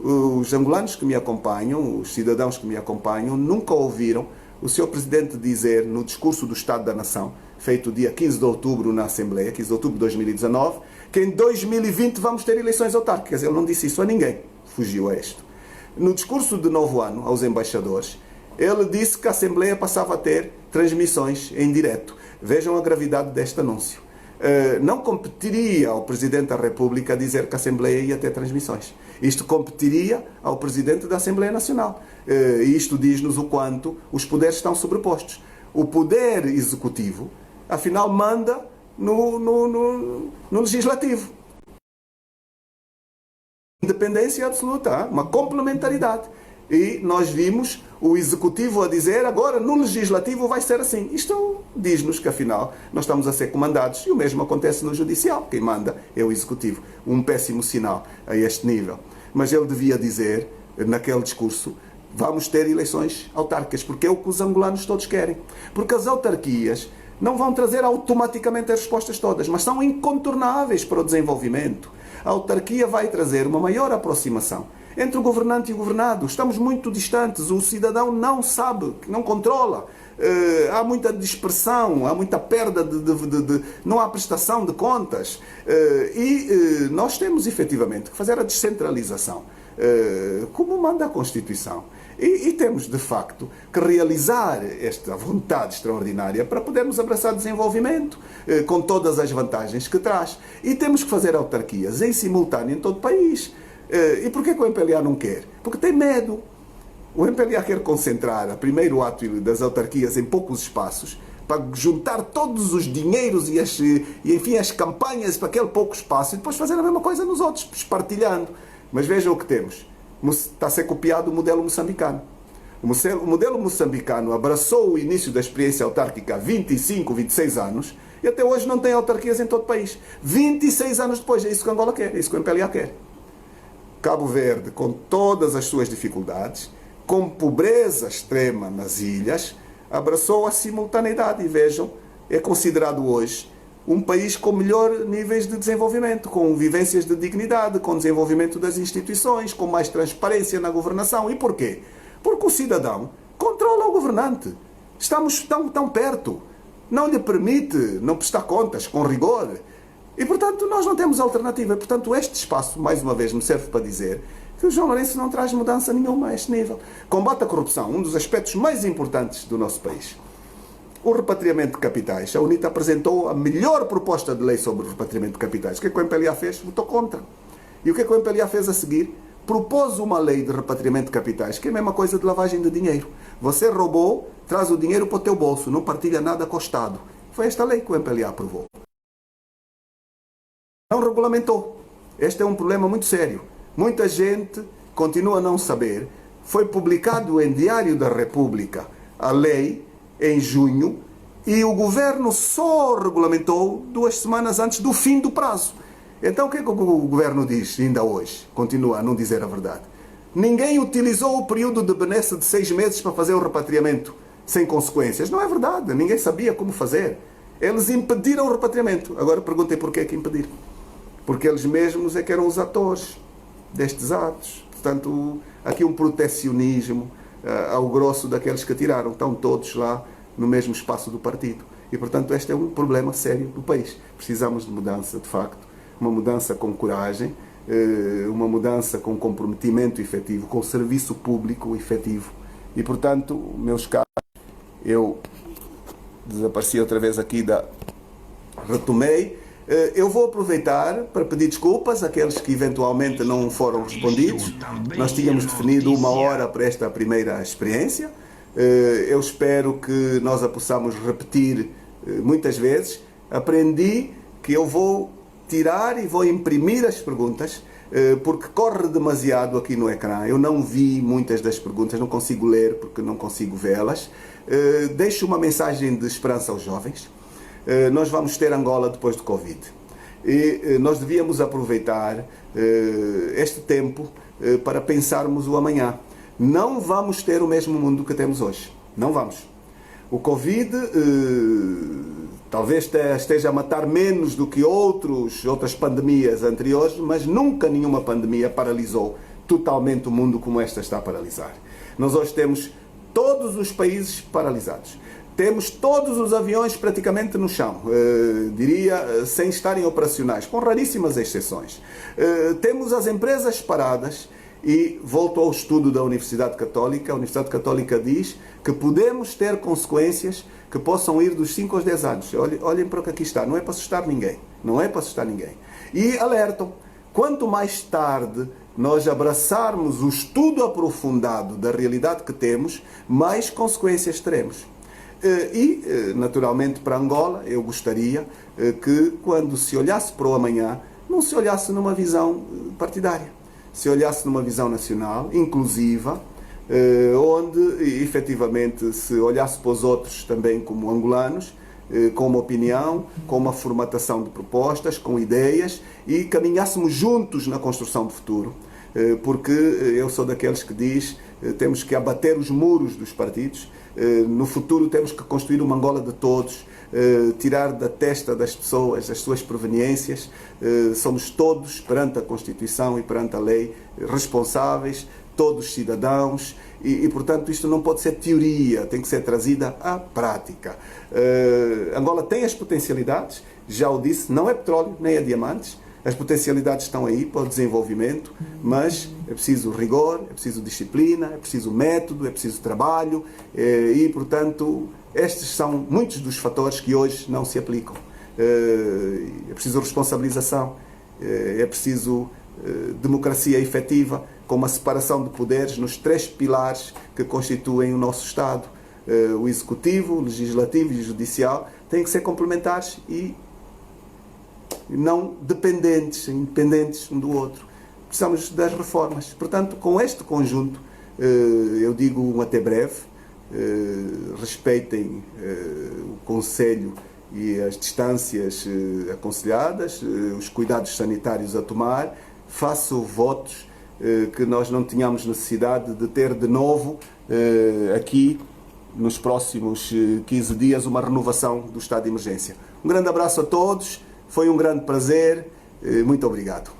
Os angolanos que me acompanham, os cidadãos que me acompanham, nunca ouviram o Sr. Presidente dizer no discurso do Estado da Nação, feito dia 15 de outubro na Assembleia, 15 de outubro de 2019, que em 2020 vamos ter eleições autárquicas. Ele não disse isso a ninguém, fugiu a isto. No discurso de novo ano aos embaixadores, ele disse que a Assembleia passava a ter transmissões em direto. Vejam a gravidade deste anúncio. Não competiria ao Presidente da República dizer que a Assembleia ia ter transmissões. Isto competiria ao Presidente da Assembleia Nacional. E isto diz-nos o quanto os poderes estão sobrepostos. O poder executivo, afinal, manda no legislativo. Independência absoluta, uma complementaridade. E nós vimos o executivo a dizer agora no legislativo vai ser assim. Isto diz-nos que afinal nós estamos a ser comandados e o mesmo acontece no judicial. Quem manda é o executivo. Um péssimo sinal a este nível. Mas ele devia dizer naquele discurso vamos ter eleições autárquicas, porque é o que os angolanos todos querem. Porque as autarquias não vão trazer automaticamente as respostas todas, mas são incontornáveis para o desenvolvimento. A autarquia vai trazer uma maior aproximação entre o governante e o governado. Estamos muito distantes, o cidadão não sabe, não controla, há muita dispersão, há muita perda, não há prestação de contas. Nós temos efetivamente que fazer a descentralização, como manda a Constituição. E temos, de facto, que realizar esta vontade extraordinária para podermos abraçar desenvolvimento, com todas as vantagens que traz. E temos que fazer autarquias em simultâneo em todo o país. E porquê que o MPLA não quer? Porque tem medo. O MPLA quer concentrar o primeiro ato das autarquias em poucos espaços, para juntar todos os dinheiros enfim, as campanhas para aquele pouco espaço e depois fazer a mesma coisa nos outros, espartilhando. Mas vejam o que temos. Está a ser copiado o modelo moçambicano. O modelo moçambicano abraçou o início da experiência autárquica há 25, 26 anos e até hoje não tem autarquias em todo o país. 26 anos depois, é isso que Angola quer, é isso que o MPLA quer. Cabo Verde, com todas as suas dificuldades, com pobreza extrema nas ilhas, abraçou a simultaneidade e vejam, é considerado hoje um país com melhores níveis de desenvolvimento, com vivências de dignidade, com desenvolvimento das instituições, com mais transparência na governação. E porquê? Porque o cidadão controla o governante. Estamos tão perto. Não lhe permite não prestar contas com rigor. E, portanto, nós não temos alternativa. Portanto, este espaço, mais uma vez, me serve para dizer que o João Lourenço não traz mudança nenhuma a este nível. Combate à corrupção, um dos aspectos mais importantes do nosso país. O repatriamento de capitais. A UNITA apresentou a melhor proposta de lei sobre o repatriamento de capitais. O que é que o MPLA fez? Votou contra. E o que é que o MPLA fez a seguir? Propôs uma lei de repatriamento de capitais, que é a mesma coisa de lavagem de dinheiro. Você roubou, traz o dinheiro para o teu bolso, não partilha nada com o Estado. Foi esta lei que o MPLA aprovou. Não regulamentou. Este é um problema muito sério. Muita gente continua a não saber. Foi publicado em Diário da República a lei em junho e o governo só regulamentou 2 semanas antes do fim do prazo. Então o que é que o governo diz ainda hoje? Continua a não dizer a verdade. Ninguém utilizou o período de benesse de 6 meses para fazer o repatriamento sem consequências. Não é verdade. Ninguém sabia como fazer. Eles impediram o repatriamento. Agora perguntem porquê que impediram. Porque eles mesmos é que eram os atores destes atos. Portanto, aqui um protecionismo ao grosso daqueles que atiraram. Estão todos lá no mesmo espaço do partido. E, portanto, este é um problema sério do país. Precisamos de mudança, de facto. Uma mudança com coragem, uma mudança com comprometimento efetivo, com serviço público efetivo. E, portanto, meus caros, eu desapareci outra vez aqui retomei. Eu vou aproveitar para pedir desculpas àqueles que eventualmente não foram respondidos. Nós tínhamos definido 1 hora para esta primeira experiência. Eu espero que nós a possamos repetir muitas vezes. Aprendi que eu vou tirar e vou imprimir as perguntas, porque corre demasiado aqui no ecrã. Eu não vi muitas das perguntas, não consigo ler porque não consigo vê-las. Deixo uma mensagem de esperança aos jovens. Nós vamos ter Angola depois do Covid. E nós devíamos aproveitar este tempo para pensarmos o amanhã. Não vamos ter o mesmo mundo que temos hoje. Não vamos. O Covid talvez esteja a matar menos do que outras pandemias anteriores, mas nunca nenhuma pandemia paralisou totalmente o mundo como esta está a paralisar. Nós hoje temos todos os países paralisados. Temos todos os aviões praticamente no chão, diria, sem estarem operacionais, com raríssimas exceções. Temos as empresas paradas e volto ao estudo da Universidade Católica. A Universidade Católica diz que podemos ter consequências que possam ir dos 5 aos 10 anos. Olhem para o que aqui está, não é para assustar ninguém. Não é para assustar ninguém. E alertam, quanto mais tarde nós abraçarmos o estudo aprofundado da realidade que temos, mais consequências teremos. E, naturalmente, para Angola, eu gostaria que, quando se olhasse para o amanhã, não se olhasse numa visão partidária, se olhasse numa visão nacional, inclusiva, onde, efetivamente, se olhasse para os outros também como angolanos, com uma opinião, com uma formatação de propostas, com ideias, e caminhássemos juntos na construção do futuro, porque eu sou daqueles que diz temos que abater os muros dos partidos. No futuro temos que construir uma Angola de todos, tirar da testa das pessoas as suas proveniências. Somos todos, perante a Constituição e perante a lei, responsáveis, todos cidadãos, e portanto isto não pode ser teoria, tem que ser trazida à prática. Angola tem as potencialidades, já o disse, não é petróleo nem é diamantes. As potencialidades estão aí para o desenvolvimento, mas é preciso rigor, é preciso disciplina, é preciso método, é preciso trabalho e, portanto, estes são muitos dos fatores que hoje não se aplicam. É preciso responsabilização, é preciso democracia efetiva, com uma separação de poderes nos 3 pilares que constituem o nosso Estado. O Executivo, o Legislativo e o Judicial têm que ser complementares e não dependentes, independentes um do outro. Precisamos das reformas. Portanto, com este conjunto, eu digo um até breve, respeitem o Conselho e as distâncias aconselhadas, os cuidados sanitários a tomar, faço votos que nós não tenhamos necessidade de ter de novo aqui, nos próximos 15 dias, uma renovação do estado de emergência. Um grande abraço a todos. Foi um grande prazer, muito obrigado.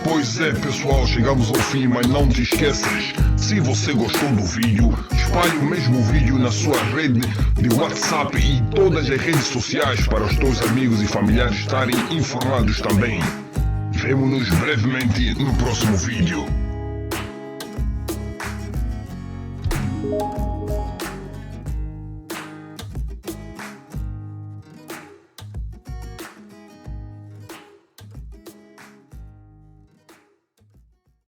Pois é, pessoal, chegamos ao fim, mas não te esqueças, se você gostou do vídeo, espalhe o mesmo vídeo na sua rede de WhatsApp e todas as redes sociais para os teus amigos e familiares estarem informados também. Vemo-nos brevemente no próximo vídeo.